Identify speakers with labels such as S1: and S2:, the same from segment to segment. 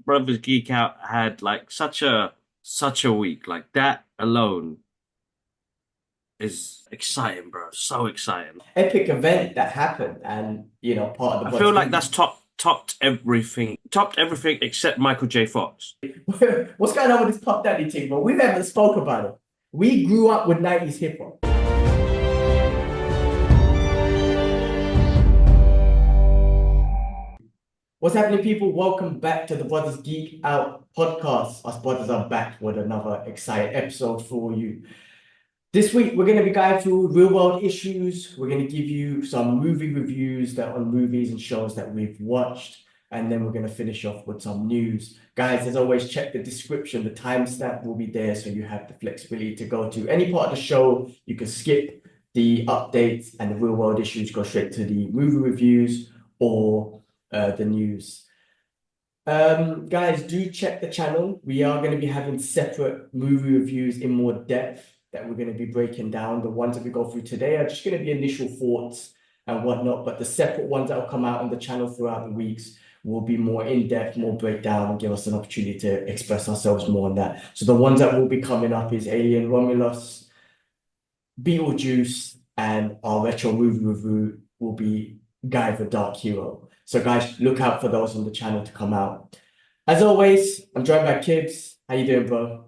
S1: Brothers Geekout had like such a week. Like that alone is exciting, bro. So exciting.
S2: Epic event that happened, and part of the
S1: I feel
S2: Brothers
S1: like
S2: Geek.
S1: that's topped everything except Michael J. Fox.
S2: What's going on with this Pop Daddy thing, bro? We never spoke about it. We grew up with 90s hip hop. What's happening, people? Welcome back to the Brothers Geek Out Podcast. Us brothers are back with another exciting episode for you. This week, we're going to be going through real world issues. We're going to give you some movie reviews that on movies and shows that we've watched. And then we're going to finish off with some news. Guys, as always, check the description. The timestamp will be there so you have the flexibility to go to any part of the show. You can skip the updates and the real world issues, go straight to the movie reviews or the news. Guys, do check the channel. We are going to be having separate movie reviews in more depth that we're going to be breaking down. The ones that we go through today are just going to be initial thoughts and whatnot, but the separate ones that will come out on the channel throughout the weeks will be more in-depth, more breakdown, and give us an opportunity to express ourselves more on that. So the ones that will be coming up is Alien Romulus, Beetlejuice, and our retro movie review will be Guy the Dark Hero. So guys, look out for those on the channel to come out. As always, I'm joined by Kibbs. How you doing, bro?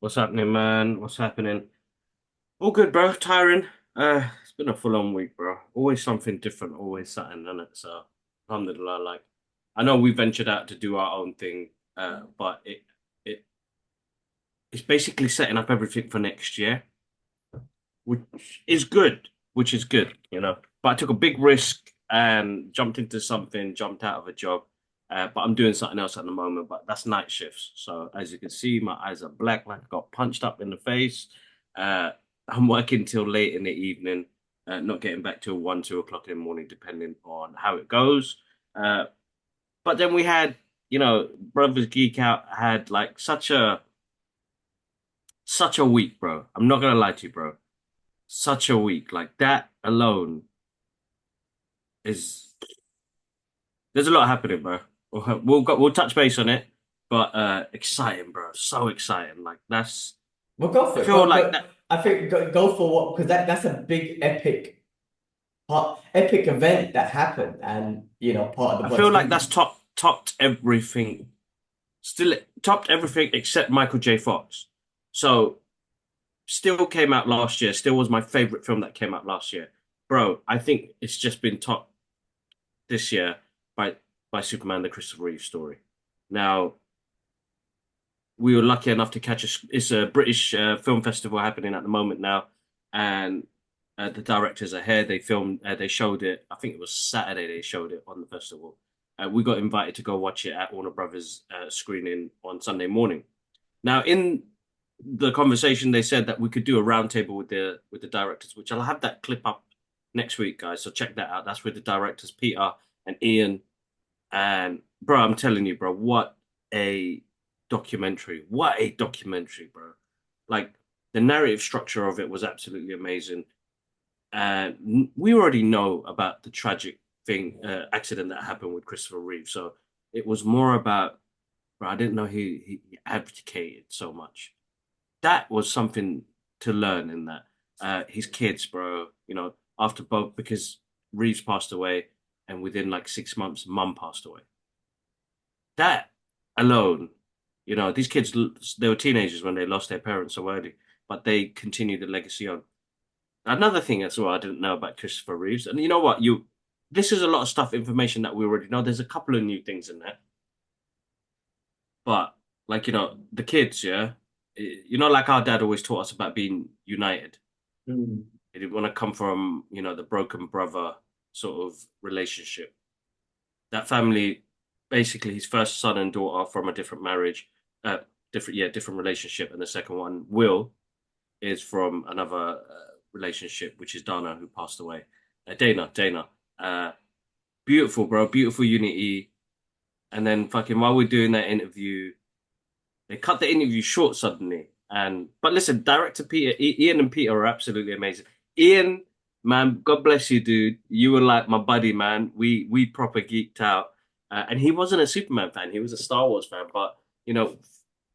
S1: What's happening, man? What's happening? All good, bro. Tiring. It's been a full-on week, bro. Always something different, always something, isn't it? So, alhamdulillah, like I know we ventured out to do our own thing, but it's basically setting up everything for next year, which is good, But I took a big risk and jumped into something, jumped out of a job. But I'm doing something else at the moment, but that's night shifts. So as you can see, my eyes are black, like I got punched up in the face. I'm working till late in the evening, not getting back till 1, 2 o'clock in the morning, depending on how it goes. Uh, but then we had, Brothers Geek Out had like such a week, bro. I'm not gonna lie to you, bro. Such a week. Like that alone is there's a lot happening, bro. We'll touch base on it, but exciting, bro. So exciting. Like that's
S2: Well, go
S1: I
S2: for it.
S1: feel
S2: Go,
S1: like
S2: go.
S1: that.
S2: I think go for what, because that's a big epic event that happened, and part of the
S1: I
S2: Brothers
S1: feel like
S2: Geek.
S1: that's topped everything. Still topped everything except Michael J. Fox. So still came out last year. Still was my favorite film that came out last year, bro. I think it's just been topped this year by Superman: The Christopher Reeve Story. Now we were lucky enough to catch it's a British film festival happening at the moment now, and the directors are here. They filmed, they showed it. I think it was Saturday. They showed it on the festival. We got invited to go watch it at Warner Brothers screening on Sunday morning. Now, in the conversation, they said that we could do a roundtable with the directors, which I'll have that clip up next week, guys. So check that out. That's with the directors, Peter and Ian. And bro, I'm telling you, bro, what a documentary! What a documentary, bro! Like the narrative structure of it was absolutely amazing. And we already know about the tragic accident that happened with Christopher Reeve. So it was more about, bro, I didn't know he advocated so much. That was something to learn in that. His kids, bro, after both, because Reeves passed away, and within like 6 months, mum passed away. That alone, these kids, they were teenagers when they lost their parents so early, but they continued the legacy on. Another thing as well I didn't know about Christopher Reeves, and you know what, this is a lot of stuff, information that we already know. There's a couple of new things in there, but like the kids, yeah, like our dad always taught us about being united.
S2: Mm.
S1: He didn't want to come from the broken brother sort of relationship. That family, basically, his first son and daughter from a different marriage, different relationship, and the second one, Will, is from another relationship, which is Dana, who passed away. Dana. Uh, Beautiful, bro. Beautiful unity. And then fucking while we're doing that interview, they cut the interview short suddenly. But listen, director Peter, Ian and Peter are absolutely amazing. Ian, man, God bless you, dude. You were like my buddy, man. We proper geeked out. And he wasn't a Superman fan; he was a Star Wars fan. But you know,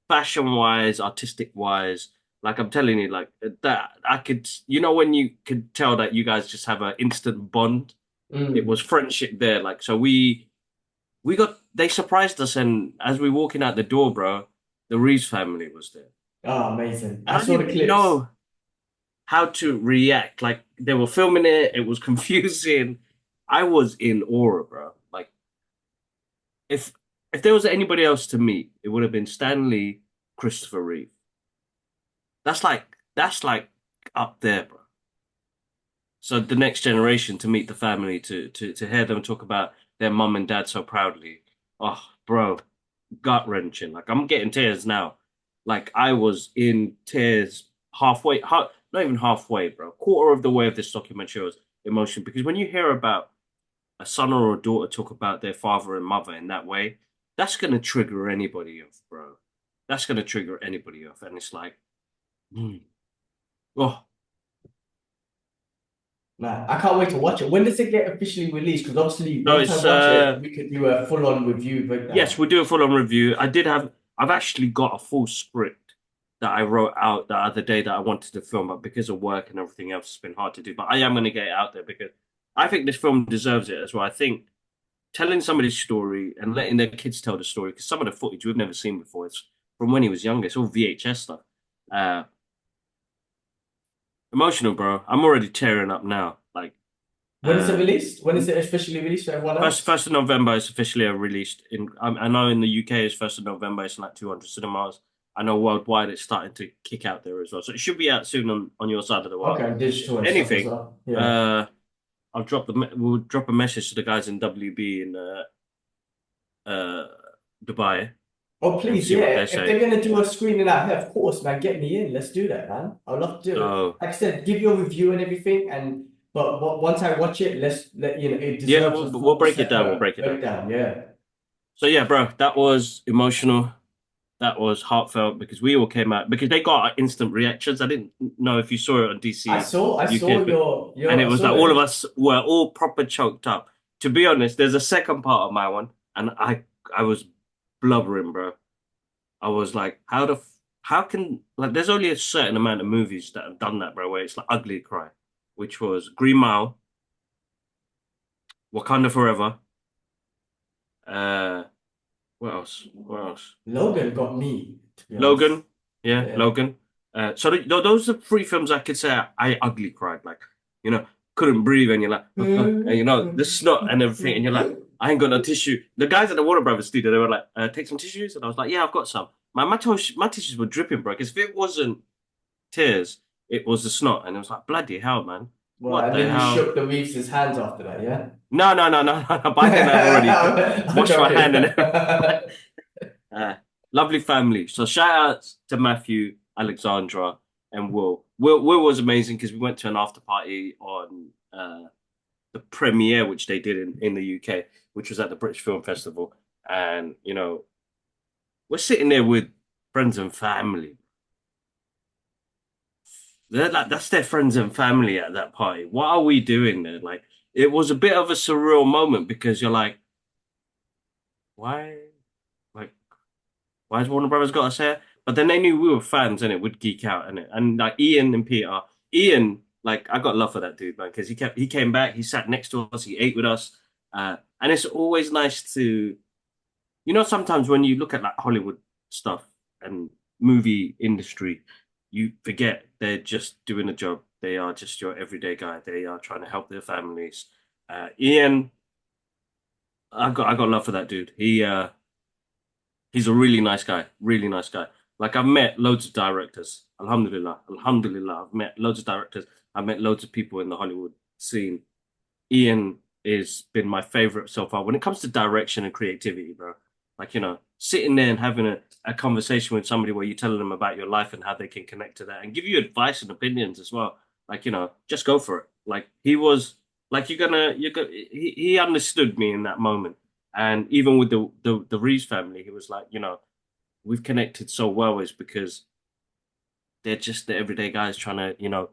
S1: fashion wise, artistic wise, like I'm telling you, like that, I could, when you could tell that you guys just have an instant bond. It was
S2: Mm.
S1: friendship there. Like so, they surprised us, and as we walking out the door, bro, the Reeves family was there,
S2: Oh, amazing.
S1: and
S2: I
S1: I
S2: saw
S1: didn't
S2: the
S1: really
S2: clips.
S1: know how to react. Like they were filming it, it was confusing. I was in awe, bro. Like if if there was anybody else to meet, it would have been Stanley, Christopher Reeve. That's like up there, bro. So the next generation to meet the family, to hear them talk about their mum and dad so proudly. Oh, bro, gut wrenching. Like I'm getting tears now. Like I was in tears halfway, not even halfway, bro. Quarter of the way of this documentary was emotion because when you hear about a son or a daughter talk about their father and mother in that way, that's gonna trigger anybody off, bro. That's gonna trigger anybody off, and it's like, mm, oh,
S2: Man, I can't wait to watch it. When does it get officially released? Because obviously,
S1: no,
S2: once I
S1: it's
S2: watch it, we could do a full-on review
S1: yes,
S2: breakdown.
S1: we'll do a full-on review. I've actually got a full script that I wrote out the other day that I wanted to film, but because of work and everything else, it's been hard to do. But I am going to get it out there because I think this film deserves it as well. I think telling somebody's story and letting their kids tell the story, because some of the footage we've never seen before, it's from when he was younger. It's all VHS stuff. Uh, Emotional, bro. I'm already tearing up now. Like,
S2: When is it
S1: uh,
S2: released? When is it officially released for everyone else?
S1: First of November is officially released in. I know in the UK it's 1st of November. It's like 200 cinemas. I know worldwide it's starting to kick out there as well. So it should be out soon on your side of the world.
S2: Okay, and digital and stuff as
S1: Anything,
S2: well. Yeah.
S1: uh, we'll drop a message to the guys in WB in uh Dubai
S2: Oh,
S1: and
S2: please,
S1: see what
S2: yeah.
S1: they
S2: If
S1: say.
S2: they're gonna do a screening out here, of course, man, get me in. Let's do that, man. I'd love to do it.
S1: So
S2: Like I said, give your review and everything, and but once I watch it, let's let you know it
S1: yeah,
S2: deserves a
S1: we'll
S2: full
S1: break it down. We'll
S2: separate
S1: break it down.
S2: breakdown. Yeah.
S1: So yeah, bro, that was emotional. That was heartfelt because we all came out because they got instant reactions. I didn't know if you saw it on DC
S2: I
S1: UK,
S2: saw
S1: and
S2: your
S1: it
S2: I
S1: was
S2: saw
S1: like all of
S2: it.
S1: us were all proper choked up. To be honest, there's a second part of my one, and I was blubbering, bro. I was like, how can like there's only a certain amount of movies that have done that, bro, where it's like ugly cry, which was Green Mile, Wakanda Forever, uh, what else? What else?
S2: Logan got me, to be honest.
S1: Logan, yeah,
S2: Yeah.
S1: Logan. So those are three films I could say I ugly cried, like you know, couldn't breathe, and you're like, and the snot and everything, and you're like, I ain't got no tissue. The guys at the Warner Brothers studio, they were like, take some tissues, and I was like, yeah, I've got some. My tissues were dripping, bro. Because if it wasn't tears, it was the snot, and it was like, bloody hell, man,
S2: Well,
S1: what
S2: and
S1: the
S2: then you
S1: hell?
S2: shook the Reeves' hands after that, yeah?
S1: No, no, no, no, no. By then I'd already
S2: I'm
S1: washed my
S2: joking.
S1: hand and Uh, lovely family. So shout out to Matthew, Alexandra, and Will. Will was amazing because we went to an after party on the premiere, which they did in the UK, which was at the British Film Festival. And, we're sitting there with friends and family. They're like, that's their friends and family at that party. What are we doing there? Like, it was a bit of a surreal moment because you're like, why? Like, why has Warner Brothers got us here? But then they knew we were fans and it would geek out in it. And like Ian and Peter, Ian, like I got love for that dude, man, because he came back, he sat next to us, he ate with us. And it's always nice to, sometimes when you look at like Hollywood stuff and movie industry, you forget they're just doing a job. They are just your everyday guy. They are trying to help their families. Ian, I got love for that dude. He's a really nice guy, really nice guy. Like I've met loads of directors. Alhamdulillah, Alhamdulillah. I've met loads of directors. I've met loads of people in the Hollywood scene. Ian has been my favorite so far when it comes to direction and creativity, bro. Like, sitting there and having a conversation with somebody where you're telling them about your life and how they can connect to that and give you advice and opinions as well. Like, just go for it. Like he was like he understood me in that moment. And even with the Reeves family, he was like, we've connected so well is because they're just the everyday guys trying to,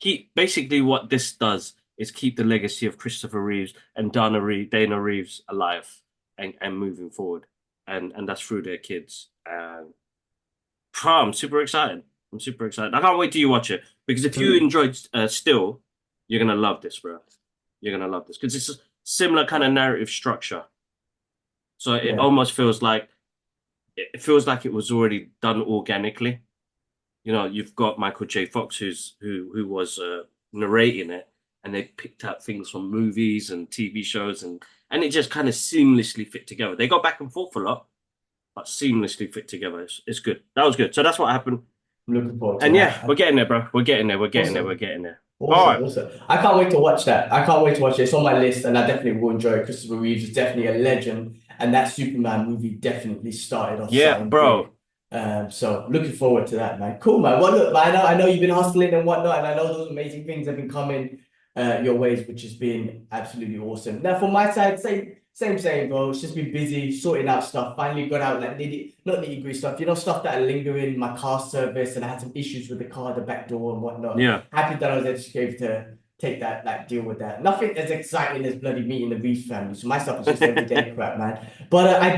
S1: keep basically what this does is keep the legacy of Christopher Reeves and Dana Reeves alive and moving forward, and that's through their kids. And I'm super excited. I'm super excited. I can't wait till you watch it because if you enjoyed Still, you're gonna love this, bro. You're gonna love this because it's a similar kind of narrative structure. So it almost feels like it was already done organically. You know, you've got Michael J. Fox who was narrating it, and they picked out things from movies and TV shows, and it just kind of seamlessly fit together. They go back and forth a lot, but seamlessly fit together. It's good. That was good. So that's what happened.
S2: I'm looking forward to
S1: And
S2: that.
S1: yeah, we're getting there, bro. We're getting there. We're getting there. We're getting there.
S2: Awesome,
S1: All right.
S2: awesome. I can't wait to watch that. I can't wait to watch it. It's on my list, and I definitely will enjoy it. Christopher Reeves is definitely a legend, and that Superman movie definitely started off.
S1: Yeah, bro.
S2: So looking forward to that, man. Cool, man. Well, look, I know you've been hustling and whatnot, and I know those amazing things have been coming your ways, which has been absolutely awesome. Now, from my side, same, bro. It's just been busy sorting out stuff. Finally got out like not nitty-gritty stuff, stuff that are lingering, my car service, and I had some issues with the car, the back door and whatnot.
S1: Yeah.
S2: Happy that I was able to take that, like, deal with that. Nothing as exciting as bloody meeting the Reeves family. So my stuff is just everyday crap, man. But I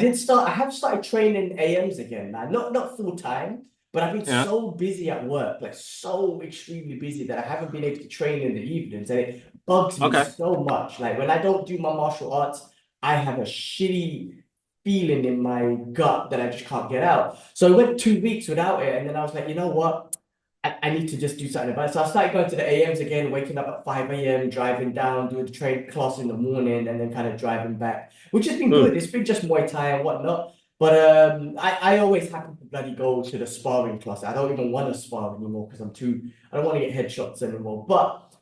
S2: have started training AMs again, man. Not full time, but I've been so busy at work, like so extremely busy that I haven't been able to train in the evenings, and it bugs me so much. Like when I don't do my martial arts, I have a shitty feeling in my gut that I just can't get out. So I went 2 weeks without it, and then I was like, you know what? I need to just do something about it. So I started going to the AMs again, waking up at 5 a.m., driving down, doing the train class in the morning, and then kind of driving back, which has been good. It's been just Muay Thai and whatnot. But I always happen to bloody go to the sparring class. I don't even want to spar anymore because I don't want to get headshots anymore. But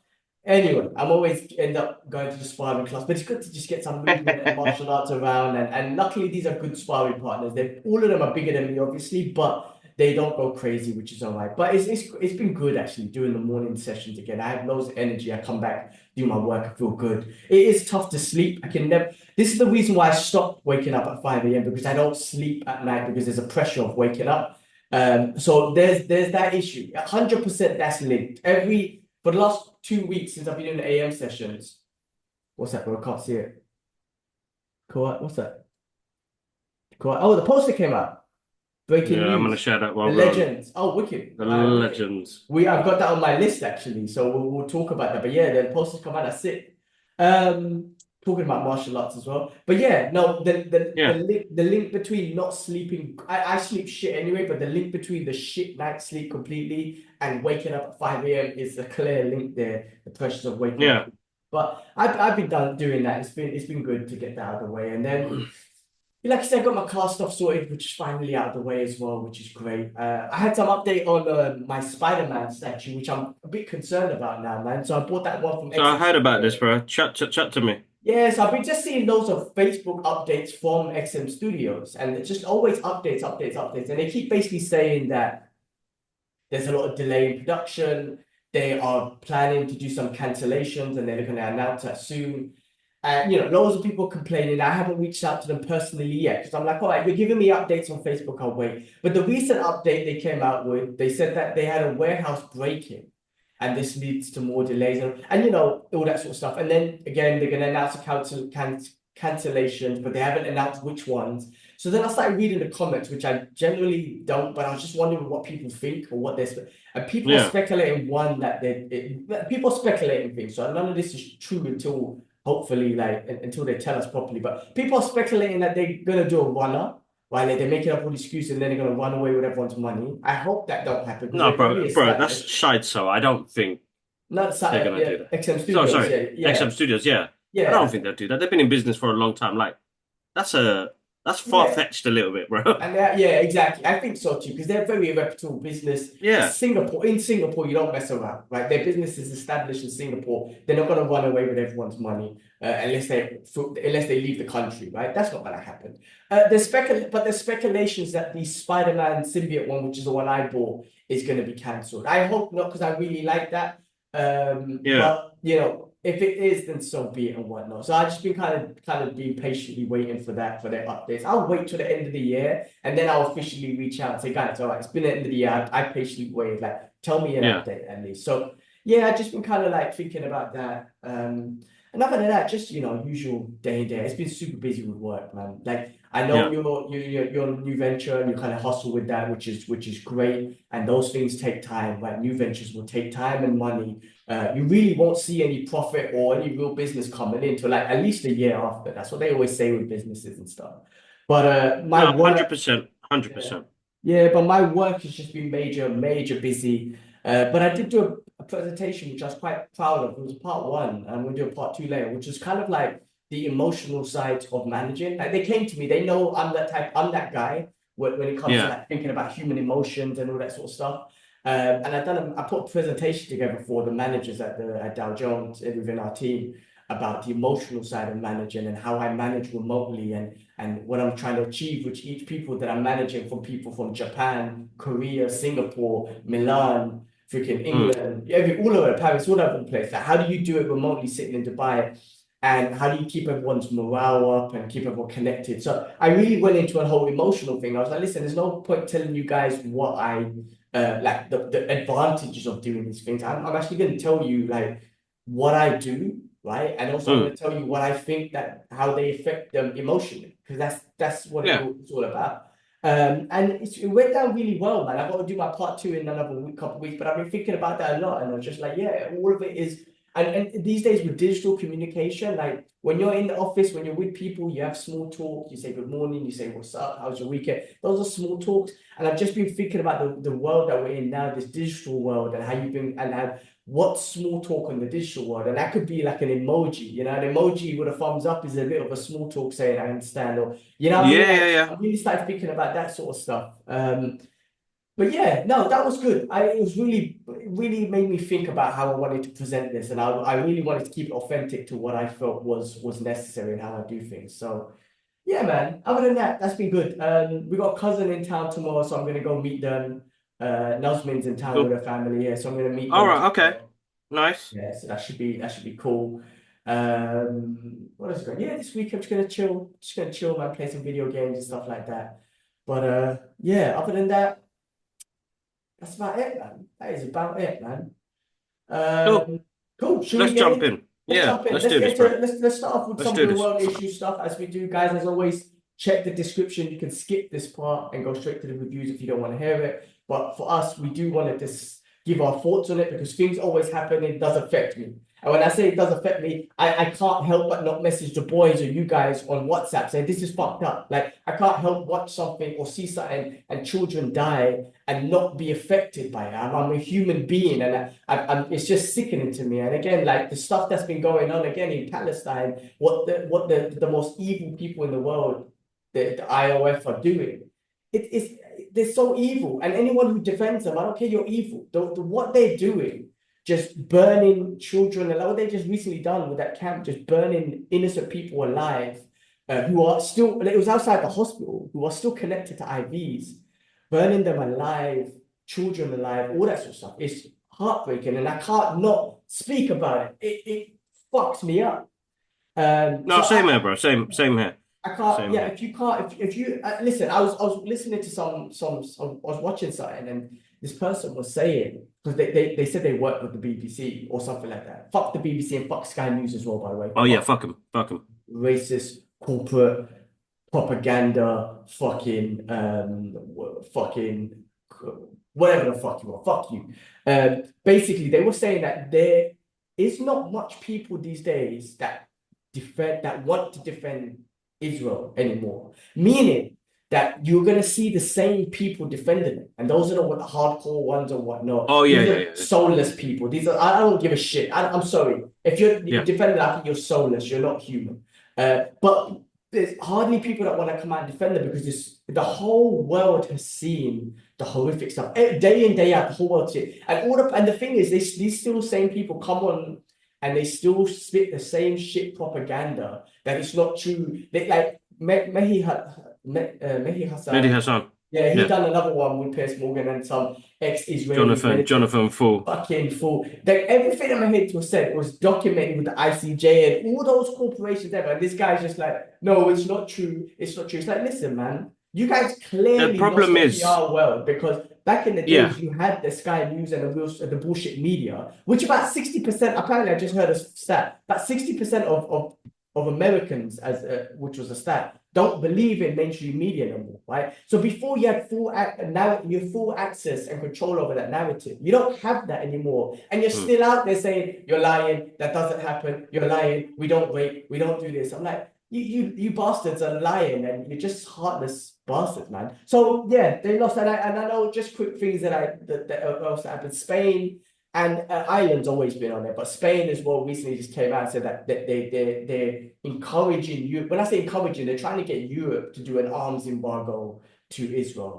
S2: anyway, I'm always end up going to the sparring class. But it's good to just get some movement and martial arts around. And luckily, these are good sparring partners. All of them are bigger than me, obviously, but they don't go crazy, which is all right. But it's been good, actually, doing the morning sessions again. I have loads of energy. I come back, do my work, I feel good. It is tough to sleep. This is the reason why I stopped waking up at 5 a.m. because I don't sleep at night because there's a pressure of waking up. So there's that issue. 100% that's linked. For the last 2 weeks since I've been doing the AM sessions. What's that, bro? I can't see it. Cool. What's that? Cool. Oh, the poster came out. Breaking news.
S1: I'm gonna share that one.
S2: The legends. Oh, wicked.
S1: The legends.
S2: I've got that on my list actually, so we'll talk about that. But yeah, the posters come out. That's it. Talking about martial arts as well. But yeah, no, the link between not sleeping. I sleep shit anyway, but the link between the shit night sleep completely and waking up at 5 a.m. is a clear link there. The pressures of waking up. But I've been doing that. It's been good to get that out of the way, and then. Like I said, I got my car stuff sorted, which is finally out of the way as well, which is great. I had some update on my Spider-Man statue, which I'm a bit concerned about now, man. So I bought that one from.
S1: So I heard about this, bro. Chat to me.
S2: Yes, I've been just seeing loads of Facebook updates from XM Studios, and it's just always updates, and they keep basically saying that there's a lot of delay in production. They are planning to do some cancellations, and they're going to announce that soon. Loads of people complaining. I haven't reached out to them personally yet because I'm like, all right, you're giving me updates on Facebook, I'll wait. But the recent update they came out with, they said that they had a warehouse break-in and this leads to more delays and all that sort of stuff. And then again, they're going to announce cancellations, but they haven't announced which ones. So then I started reading the comments, which I generally don't, but I was just wondering what people think or what and people are speculating people are speculating things. So none of this is true until hopefully, until they tell us properly. But people are speculating that they're gonna do a runner, right? Like they're making up all the excuses and then they're gonna run away with everyone's money. I hope that don't happen.
S1: No, bro, that's shite. So I don't think they're gonna do that.
S2: XM Studios,
S1: XM Studios, I don't think they'll do that. They've been in business for a long time. Like that's far-fetched a little bit, bro.
S2: And exactly. I think so too, because they're a very reputable business.
S1: Yeah.
S2: In Singapore, you don't mess around, right? Their business is established in Singapore. They're not going to run away with everyone's money unless they leave the country, right? That's not going to happen. There's speculations that the Spider-Man symbiote one, which is the one I bought, is going to be cancelled. I hope not, because I really like that. But if it is, then so be it and whatnot. So I've just been kind of being patiently waiting for their updates. I'll wait till the end of the year and then I'll officially reach out and say, guys, all right, it's been the end of the year. I patiently waited. Like, tell me an update at least. So yeah, I've just been kind of like thinking about that. And other than that, just usual day to day. It's been super busy with work, man. Like I know
S1: Yeah.
S2: you're a new venture and you kind of hustle with that, which is great. And those things take time. Like new ventures will take time and money. You really won't see any profit or any real business coming in till like at least a year after. That's what they always say with businesses and stuff. But my
S1: No,
S2: work,
S1: 100%.
S2: yeah,
S1: 100%.
S2: yeah, but my work has just been major busy. But I did do a presentation which I was quite proud of. It was part one, and we'll do a part two later, which is kind of like the emotional side of managing. Like they came to me, they know I'm that type, I'm that guy when it comes to
S1: Yeah.
S2: like thinking about human emotions and all that sort of stuff. And I put a presentation together for the managers at Dow Jones and within our team about the emotional side of managing and how I manage remotely and what I'm trying to achieve with each people that I'm managing from people from Japan, Korea, Singapore, Milan, freaking
S1: Mm.
S2: England, all over Paris, all over the place. Like, how do you do it remotely sitting in Dubai? And how do you keep everyone's morale up and keep everyone connected? So I really went into a whole emotional thing. I was like, listen, there's no point telling you guys what I like the advantages of doing these things. I'm actually going to tell you like what I do, right? And also I'm going
S1: Mm.
S2: to tell you what I think that how they affect them emotionally, because that's what
S1: Yeah.
S2: it's all about. And it went down really well, man. I've got to do my part two in another couple of weeks, but I've been thinking about that a lot, and I'm just like, yeah, all of it is. And these days with digital communication, like when you're in the office, when you're with people, you have small talk, you say good morning, you say what's up, how's your weekend? Those are small talks. And I've just been thinking about the world that we're in now, this digital world, and how you've been and how what small talk on the digital world. And that could be like an emoji, an emoji with a thumbs up is a bit of a small talk saying I understand, or what I mean?
S1: Yeah,
S2: Like
S1: yeah, yeah.
S2: I really started thinking about that sort of stuff. But yeah, no, that was good. It was really made me think about how I wanted to present this, and I really wanted to keep it authentic to what I felt was necessary and how I do things. So yeah, man. Other than that, that's been good. We got a cousin in town tomorrow, so I'm gonna go meet them. Nazmin's in town with
S1: Cool.
S2: her family, yeah, so I'm gonna meet
S1: All
S2: them
S1: right. Okay.
S2: tomorrow.
S1: Nice.
S2: Yeah, so that should be cool. What else is going? Yeah, this week I'm just gonna chill, man, play some video games and stuff like that. But yeah, other than that. That's about it, man. That is about it, man.
S1: Cool.
S2: Cool. Should we
S1: Let's
S2: get
S1: jump
S2: in?
S1: in.
S2: Let's
S1: Yeah.
S2: jump in.
S1: Let's
S2: Let's
S1: do
S2: get
S1: this, bro.
S2: into let's start off with
S1: Let's
S2: some
S1: do
S2: real
S1: this.
S2: world issue stuff as we do, guys. As always, check the description. You can skip this part and go straight to the reviews if you don't want to hear it. But for us, we do want to just give our thoughts on it because things always happen. It does affect me. And when I say it does affect me, I can't help but not message the boys or you guys on WhatsApp saying this is fucked up. Like I can't help watch something or see something and children die and not be affected by it. I'm a human being, and it's just sickening to me. And again, like the stuff that's been going on again in Palestine, what the most evil people in the world, the IOF are doing, they're so evil. And anyone who defends them, I don't care, you're evil. What they're doing, just burning children, and like what they just recently done with that camp, just burning innocent people alive, who are still, it was outside the hospital, who are still connected to IVs, burning them alive, children alive, all that sort of stuff. It's heartbreaking, and I can't not speak about it. It fucks me up.
S1: No,
S2: So
S1: same here, bro. Same here.
S2: I can't.
S1: Same
S2: Yeah,
S1: here.
S2: if you can't, if you listen, I was listening to some. I was watching something, and this person was saying because they said they worked with the BBC or something like that. Fuck the BBC and fuck Sky News as well, by the way.
S1: Oh yeah,
S2: Fuck
S1: fuck him. Fuck him.
S2: racist corporate propaganda, fucking whatever the fuck you are. Fuck you. Basically, they were saying that there is not much people these days that want to defend Israel anymore. Meaning that you're gonna see the same people defending it, and those are the hardcore ones or whatnot.
S1: Oh yeah,
S2: These
S1: yeah,
S2: are
S1: yeah.
S2: soulless people. These are I don't give a shit. I'm sorry if you're
S1: Yeah.
S2: defending. I think you're soulless. You're not human. But there's hardly people that want to come out and defend them because the whole world has seen the horrific stuff day in day out. The whole world see it, and the thing is, these still same people come on and they still spit the same shit propaganda that it's not true. They like Mehi
S1: Mehdi
S2: Hassan.
S1: Hassan.
S2: Yeah, he
S1: Yeah.
S2: done another one with Piers Morgan and some ex-Israeli
S1: Jonathan.
S2: militant
S1: Jonathan Fool.
S2: fucking fool. Like everything that Mahit was said was documented with the ICJ and all those corporations ever. And this guy's just like, no, it's not true. It's not true. It's like, listen, man, you guys
S1: The
S2: clearly lost
S1: problem
S2: the
S1: is,
S2: PR world because Back in the
S1: Yeah.
S2: days, you had the Sky News and the bullshit media, which about 60%, apparently I just heard a stat, about 60% of Americans, which was a stat, don't believe in mainstream media anymore, right? So before you had full access and control over that narrative. You don't have that anymore. And you're still out there saying, you're lying, that doesn't happen, you're lying, we don't rape, we don't do this. I'm like, you bastards are lying and you're just heartless bastards, man. So yeah, they lost. And I know just quick things that also happened. Spain and Ireland's always been on there, but Spain as well recently just came out and said that they're encouraging you. When I say encouraging, they're trying to get Europe to do an arms embargo to Israel.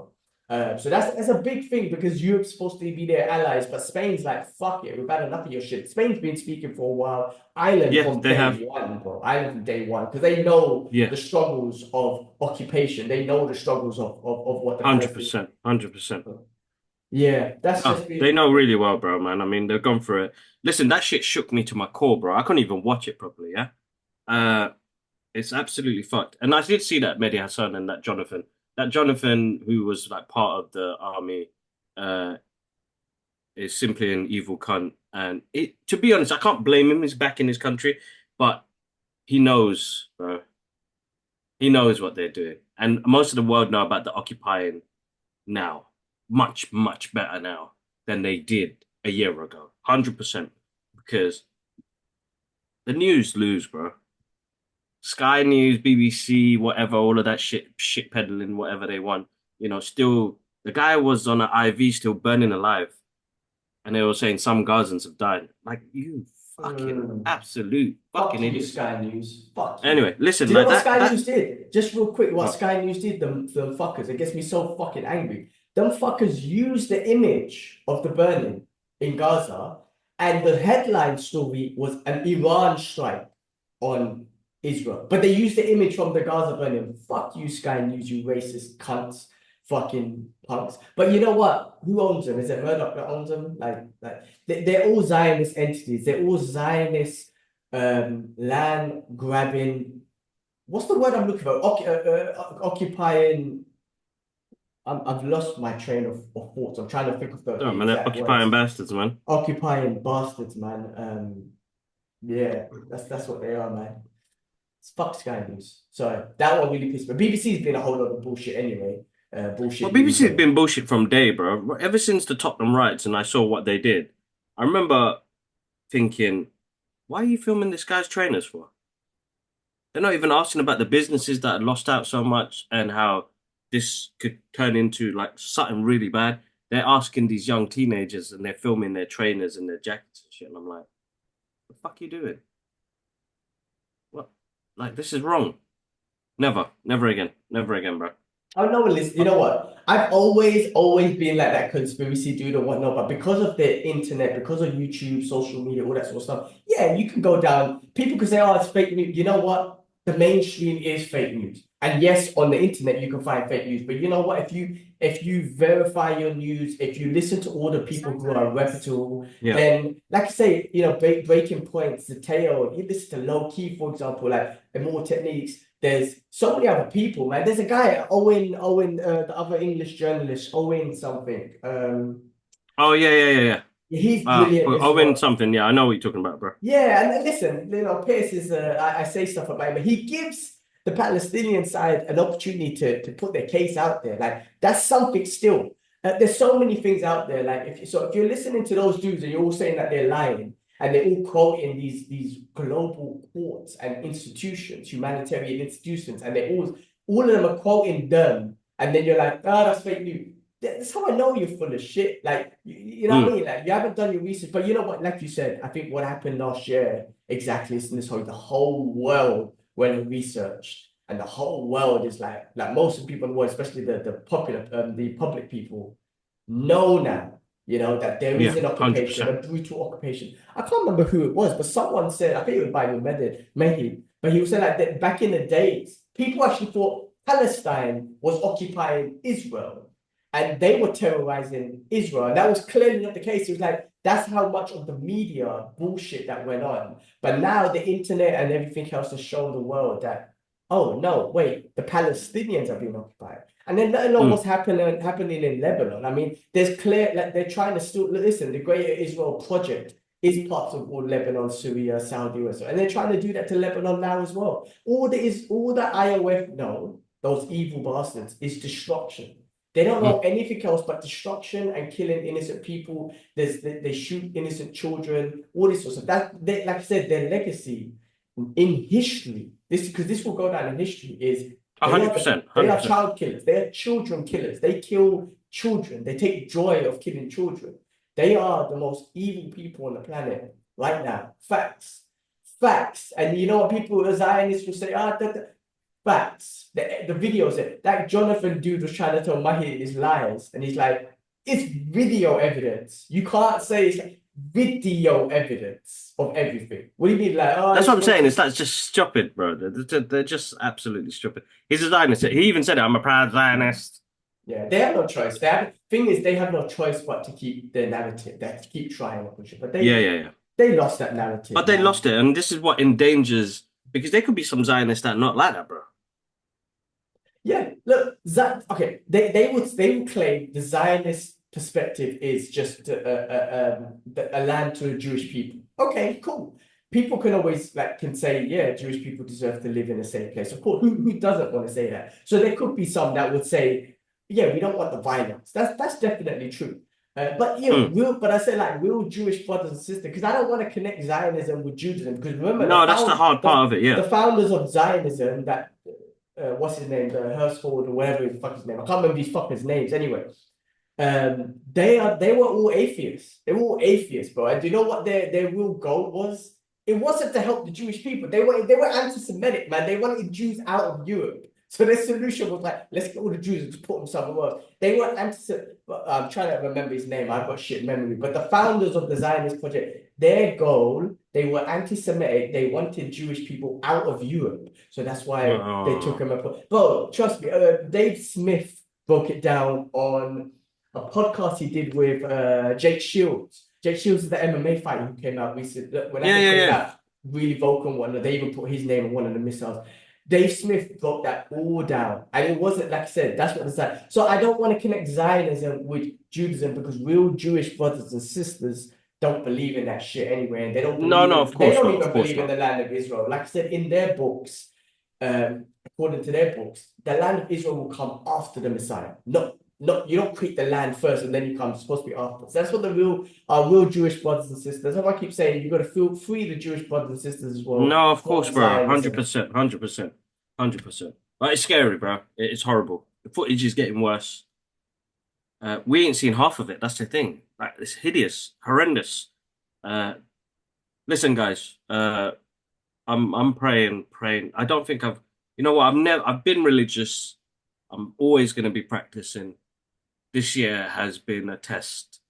S2: So that's a big thing because Europe's supposed to be their allies, but Spain's like, fuck it, we've had enough of your shit. Spain's been speaking for a while. Ireland from day one, bro. Ireland from day one, because they know the struggles of occupation. They know the struggles of what the
S1: 100%, 100%.
S2: Yeah, that's just
S1: they know really well, bro, man. I mean, they've gone through it. Listen, that shit shook me to my core, bro. I couldn't even watch it properly, yeah? It's absolutely fucked. And I did see that Mehdi Hassan and that Jonathan. That Jonathan, who was like part of the army, is simply an evil cunt. And to be honest, I can't blame him. He's back in his country, but he knows, bro. He knows what they're doing. And most of the world know about the occupying now. Much, much better now than they did a year ago. 100%. Because the news lose, bro. Sky News, BBC, whatever, all of that shit peddling, whatever they want. You know, still, the guy was on an IV still burning alive. And they were saying some Gazans have died. Like, you fucking absolute fucking idiot.
S2: Sky News. Fuck you.
S1: Anyway, listen.
S2: Do you know what Sky News did? Just real quick, what Sky News did, them fuckers, it gets me so fucking angry. Them fuckers used the image of the burning in Gaza, and the headline story was an Iran strike on Israel. But they used the image from the Gaza burning. Fuck you, Sky News, you racist cunts, fucking punks. But you know what? Who owns them? Is it Murdoch that owns them? Like they're all Zionist entities. They're all Zionist land grabbing. What's the word I'm looking for? Occupying. I've lost my train of thoughts. I'm trying to think of the
S1: man, they're occupying bastards, man.
S2: Occupying bastards, man. Yeah, that's what they are, man. It's fuck Sky News. Sorry, that one really pissed me. BBC's been a whole lot of bullshit anyway. Bullshit.
S1: Well, BBC's been bullshit from day, bro. Ever since the Tottenham riots and I saw what they did, I remember thinking, why are you filming this guy's trainers for? They're not even asking about the businesses that had lost out so much and how this could turn into like something really bad. They're asking these young teenagers and they're filming their trainers and their jackets and shit. And I'm like, what the fuck are you doing? What? Like, this is wrong. Never again, bro.
S2: Oh no, listen, you know what? I've always been like that conspiracy dude or whatnot, but because of the internet, because of YouTube, social media, all that sort of stuff, yeah, you can go down. People can say, oh, it's fake news. You know what? The mainstream is fake news. And yes, on the internet you can find fake news, but you know what? If you verify your news, if you listen to all the people who are reputable, then like I say, you know, Breaking Points, the Tale, you listen to Low Key, for example, like Immortal Techniques. There's so many other people, man. There's a guy, Owen, the other English journalist, Owen something.
S1: Oh yeah.
S2: He's brilliant.
S1: Owen something, yeah, I know what you're talking about, bro.
S2: Yeah, and listen, you know, Pierce is I say stuff about him, but he gives the Palestinian side an opportunity to put their case out there. Like, that's something still. There's so many things out there. Like, if you're listening to those dudes and you're all saying that they're lying, and they're all quoting these global courts and institutions, humanitarian institutions, and they're all of them are quoting them, and then you're like, oh, that's fake news. That's how I know you're full of shit. Like, you know what I mean? Like, you haven't done your research. But you know what? Like you said, I think what happened last year exactly is the whole world went and researched, and the whole world is like most of the people in the world, especially the public people, know now. You know, that there is an occupation, 100%. A brutal occupation. I can't remember who it was, but someone said, I think it was by Mehdi, but he was saying like that back in the days, people actually thought Palestine was occupying Israel and they were terrorizing Israel. And that was clearly not the case. It was like, that's how much of the media bullshit that went on. But now the internet and everything else has shown the world that, oh, no, wait, the Palestinians are being occupied. And then let alone what's
S1: Mm.
S2: happening in Lebanon. I mean, there's clear like they're trying to still listen. The Greater Israel Project is part of all Lebanon, Syria, Saudi, and they're trying to do that to Lebanon now as well. All that IOF know, those evil bastards, is destruction. They don't know
S1: Mm.
S2: anything else but destruction and killing innocent people. They shoot innocent children, all this sort of stuff. Like I said, their legacy in history, this will go down in history, is they are
S1: 100%.
S2: they are
S1: 100%.
S2: child killers. They are children killers. They kill children. They take joy of killing children. They are the most evil people on the planet right now. Facts. Facts. And you know what people, Zionists will say, facts. The videos that Jonathan dude was trying to tell Mahir is lies. And he's like, it's video evidence. You can't say it's like video evidence of everything. What do you mean? Like,
S1: That's what I'm saying. That's just stupid, bro. They're just absolutely stupid. He's a Zionist. He even said it. I'm a proud Zionist.
S2: Yeah, they have no choice. Thing is, they have no choice but to keep their narrative. They have to keep trying to push it. But
S1: Yeah.
S2: they lost that narrative.
S1: But they lost it, and this is what endangers, because there could be some Zionists that are not like that, bro.
S2: Yeah, look, okay. They would claim the Zionist perspective is just a land to Jewish people. Okay, cool. People can always can say, yeah, Jewish people deserve to live in a safe place. Of course, who doesn't want to say that? So there could be some that would say, yeah, we don't want the violence. That's definitely true. But but I say real Jewish brothers and sisters, because I don't want to connect Zionism with Judaism. Because remember,
S1: No, that's the hard part of it. Yeah.
S2: the founders of Zionism, that what's his name, the Herzford or whatever the fuck his name. I can't remember these fuckers' names anyway. They were all atheists. They were all atheists, bro. And do you know what their real goal was? It wasn't to help the Jewish people. They were anti-Semitic, man. They wanted Jews out of Europe. So their solution was let's get all the Jews and just put them somewhere else. They weren't anti-Semitic. I'm trying to remember his name. I've got shit memory. But the founders of the Zionist project, their goal, they were anti-Semitic. They wanted Jewish people out of Europe. So that's why they took them apart. But trust me, Dave Smith broke it down on a podcast he did with Jake Shields. Jake Shields is the MMA fighter who came out recently. When came out, really vocal one. They even put his name on one of the missiles. Dave Smith broke that all down. And it wasn't, like I said, that's what it's like. So I don't want to connect Zionism with Judaism, because real Jewish brothers and sisters don't believe in that shit anyway. And they don't believe they don't even believe in the land of Israel. Like I said, in their books, according to their books, the land of Israel will come after the Messiah. No, you don't create the land first and then you come. It's supposed to be after. So that's what our real Jewish brothers and sisters. That's why I keep saying you've got to free the Jewish brothers and sisters as well.
S1: No, of course, bro. 100%, 100%, 100%. But it's scary, bro. It's horrible. The footage is getting worse. We ain't seen half of it. That's the thing. It's hideous, horrendous. Listen, guys. I'm praying. I don't think You know what? I've been religious. I'm always going to be practicing. This year has been a test.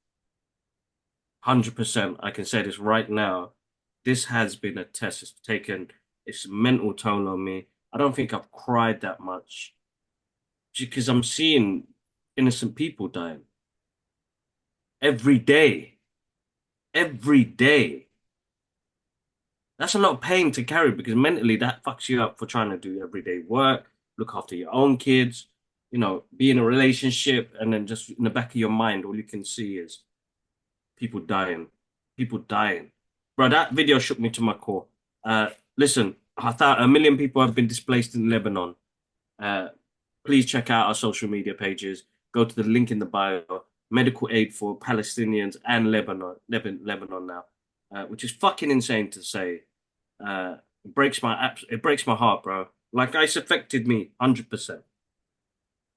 S1: 100%. I can say this right now. This has been a test. It's taken its mental toll on me. I don't think I've cried that much because I'm seeing innocent people dying every day. Every day. That's a lot of pain to carry, because mentally that fucks you up for trying to do everyday work, look after your own kids, be in a relationship, and then just in the back of your mind, all you can see is people dying. People dying. Bro, that video shook me to my core. Listen, I thought 1 million people have been displaced in Lebanon. Please check out our social media pages. Go to the link in the bio. Medical aid for Palestinians and Lebanon now, which is fucking insane to say. It breaks my heart, bro. It's affected me 100%.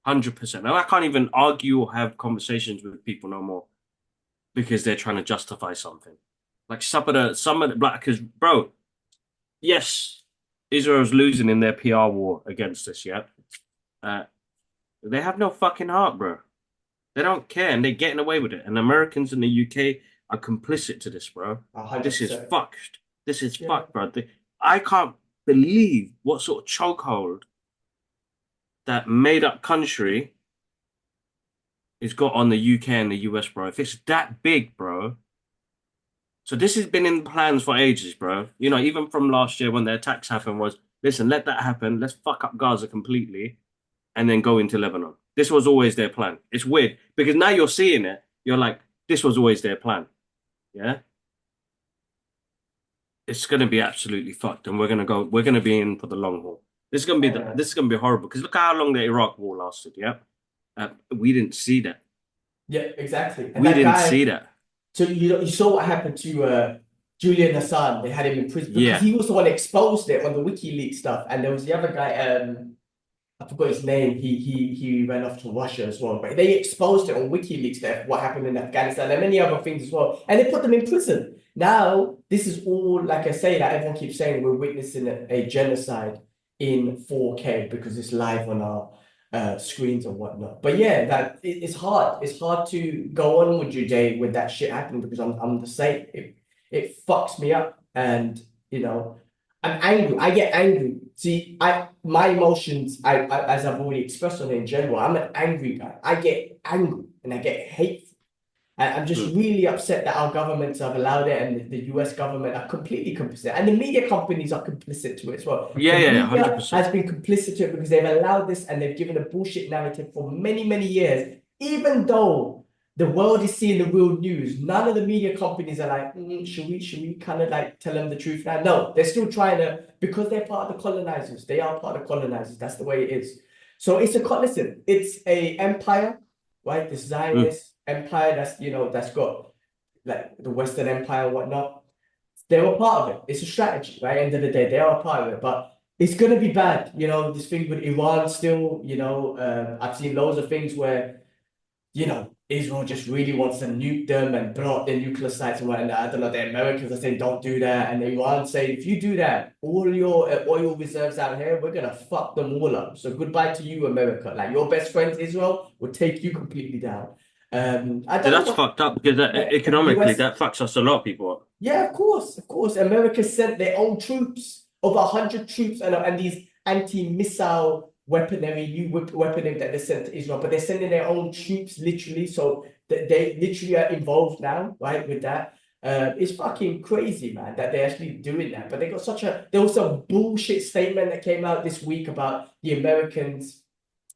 S1: 100%. And I can't even argue or have conversations with people no more because they're trying to justify something. Some of the because, bro, yes, Israel's losing in their PR war against us, yeah. They have no fucking heart, bro. They don't care, and they're getting away with it. And Americans in the UK are complicit to this, bro.
S2: 100%.
S1: This is fucked. This is fucked, bro. I can't believe what sort of chokehold that made-up country has got on the UK and the US, bro. If it's that big, bro. So this has been in the plans for ages, bro. Even from last year when the attacks happened was, listen, let that happen. Let's fuck up Gaza completely and then go into Lebanon. This was always their plan. It's weird because now you're seeing it. You're like, this was always their plan. Yeah. It's going to be absolutely fucked, and we're going to be in for the long haul. This is going to be horrible because look how long the Iraq war lasted. Yeah. We didn't see that.
S2: Yeah, exactly. And
S1: We
S2: that
S1: didn't
S2: guy,
S1: see that.
S2: so you saw what happened to Julian Assange. They had him in prison because
S1: Yeah.
S2: he was the one that exposed it on the WikiLeaks stuff. And there was the other guy, I forgot his name. He ran off to Russia as well. But they exposed it on WikiLeaks that what happened in Afghanistan and many other things as well. And they put them in prison. Now, this is all, like I say, that everyone keeps saying we're witnessing a genocide in 4K because it's live on our screens and whatnot. But yeah, that it's hard. It's hard to go on with your day with that shit happening because I'm the same. It fucks me up, and you know, I'm angry. I get angry. See, my emotions, as I've already expressed on it in general, I'm an angry guy. I get angry and I get hateful. And I'm just really upset that our governments have allowed it, and the US government are completely complicit, and the media companies are complicit to it as well.
S1: Yeah,
S2: The
S1: yeah,
S2: media
S1: 100%.
S2: has been complicit to it because they've allowed this and they've given a bullshit narrative for many, many years. Even though the world is seeing the real news, none of the media companies are like, should we kind of like tell them the truth now? No, they're still trying to, because they're part of the colonizers. They are part of the colonizers. That's the way it is. So listen, it's a empire, right? This Zionist empire that's got like the Western Empire and whatnot. They were part of it. It's a strategy, right? End of the day, they are a part of it, but it's gonna be bad. This thing with Iran still. I've seen loads of things where Israel just really wants to nuke them and blow up their nuclear sites and whatnot. I don't know. The Americans are saying don't do that, and Iran saying if you do that, all your oil reserves out here, we're gonna fuck them all up. So goodbye to you, America. Like your best friends, Israel, will take you completely down. I don't know
S1: That's fucked up because economically that fucks us a lot of people up.
S2: Yeah, of course. America sent their own troops, over 100 troops, and these anti-missile new weaponry that they sent to Israel, but they're sending their own troops literally, so they literally are involved now, right, with that. It's fucking crazy, man, that they're actually doing that. But there was some bullshit statement that came out this week about the Americans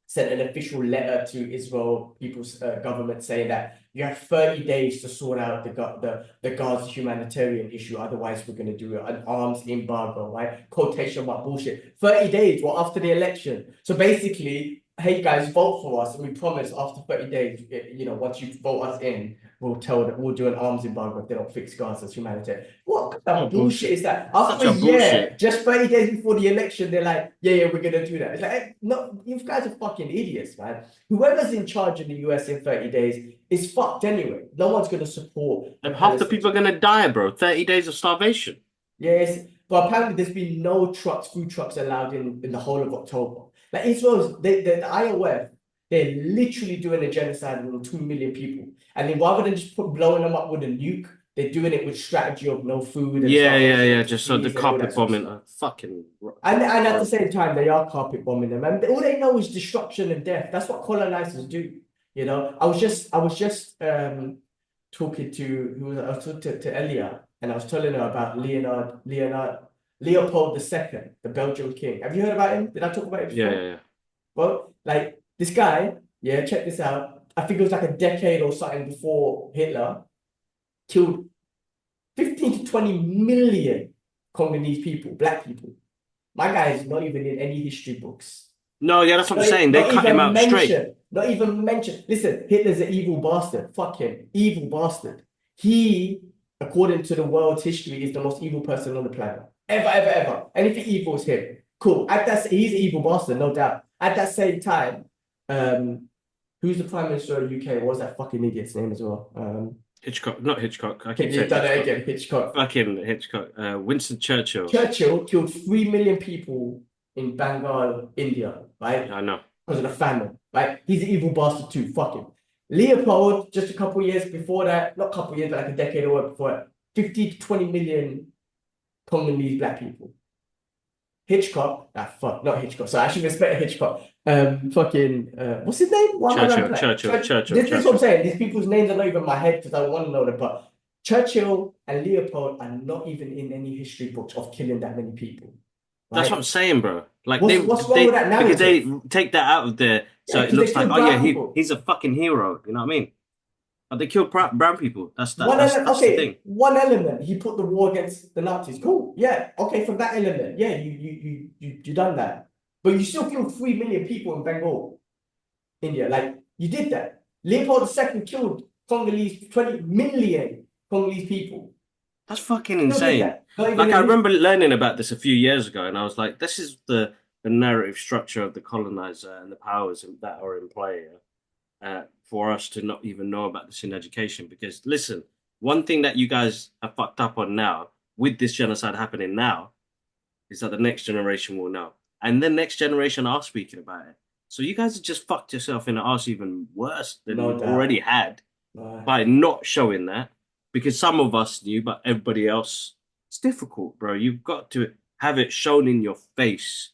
S2: sent an official letter to Israel people's government saying that you have 30 days to sort out the Gaza humanitarian issue. Otherwise, we're going to do an arms embargo, right? Quotation mark bullshit. 30 days, well, after the election. So basically, hey guys, vote for us, and we promise after 30 days, once you vote us in, we'll do an arms embargo if they don't fix Gaza's humanitarian. What kind of bullshit is that? After a year, just 30 days before the election, they're like, yeah, we're gonna do that. It's like, no, you guys are fucking idiots, man. Whoever's in charge in the US in 30 days is fucked anyway. No one's gonna support.
S1: Half the people are gonna die, bro. 30 days of starvation.
S2: Yes, but apparently there's been no food trucks allowed in the whole of October. Like Israel's, the IOF, they're literally doing a genocide on 2 million people. And then rather than just blowing them up with a nuke, they're doing it with strategy of no food. And
S1: yeah. Just so the carpet bombing, fucking.
S2: And at the same time, they are carpet bombing them, and all they know is destruction and death. That's what colonizers do. I was just talking to Elia, and I was telling her about Leopold II, the Belgian king. Have you heard about him? Did I talk about him before?
S1: Yeah.
S2: Well, like this guy, check this out. I think it was like a decade or something before Hitler killed 15 to 20 million Congolese people, black people. My guy is not even in any history books.
S1: No, yeah, that's what I'm saying. They cut him out straight.
S2: Not even mention. Listen, Hitler's an evil bastard. Fuck him. Evil bastard. He, according to the world's history, is the most evil person on the planet. Ever. Anything evil is him. Cool. He's an evil bastard, no doubt. At that same time, who's the Prime Minister of the UK? What was that fucking idiot's name as well?
S1: Hitchcock, not Hitchcock. I keep
S2: saying Hitchcock. Again, Hitchcock.
S1: Fucking Hitchcock. Winston Churchill.
S2: Churchill killed 3 million people in Bengal, India, right?
S1: I know.
S2: Because of the famine, right? He's an evil bastard too. Fuck him. Leopold, just a couple years before that, not a couple years, but like a decade or before that, 50 to 20 million Congolese black people. Hitchcock, not Hitchcock. So I should respect Hitchcock. What's his name?
S1: Churchill.
S2: This is what I'm saying. These people's names are not even in my head because I want to know them. But Churchill and Leopold are not even in any history books of killing that many people.
S1: Right? That's what I'm saying, bro. Like
S2: what's wrong with that narrative?
S1: Because they take that out of there. So
S2: Yeah,
S1: it
S2: because they
S1: looks like,
S2: killed
S1: oh yeah,
S2: brown people.
S1: he's a fucking hero. You know what I mean? But they killed brown people.
S2: One element,
S1: That's the
S2: okay,
S1: thing.
S2: one element. He put the war against the Nazis. Cool. Yeah. Okay, from that element, yeah, you done that. But you still killed 3 million people in Bengal, India. Like you did that. Leopold II killed Congolese 20 million Congolese people.
S1: That's fucking
S2: Still did
S1: insane.
S2: that. Not even
S1: Like I
S2: in
S1: remember
S2: history.
S1: learning about this a few years ago, and I was like, this is the narrative structure of the colonizer and the powers that are in play for us to not even know about this in education. Because listen, one thing that you guys have fucked up on now, with this genocide happening now, is that the next generation will know, and the next generation are speaking about it. So you guys have just fucked yourself in the arse even worse than
S2: No
S1: you've already
S2: doubt.
S1: had
S2: Right.
S1: by not showing that, because some of us knew, but everybody else, it's difficult, bro. You've got to have it shown in your face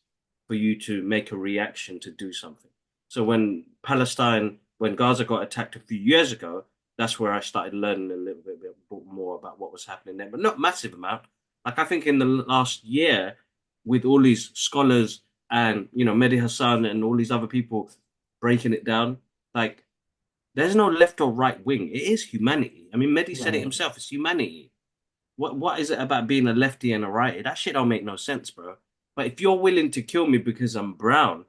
S1: for you to make a reaction to do something. So when Gaza got attacked a few years ago, that's where I started learning a little bit more about what was happening there, but not massive amount. Like I think in the last year, with all these scholars and Mehdi Hassan and all these other people breaking it down, like there's no left or right wing. It is humanity. I mean, Mehdi said it
S2: Right.
S1: himself. It's humanity. What is it about being a lefty and a righty? That shit don't make no sense, bro. But if you're willing to kill me because I'm brown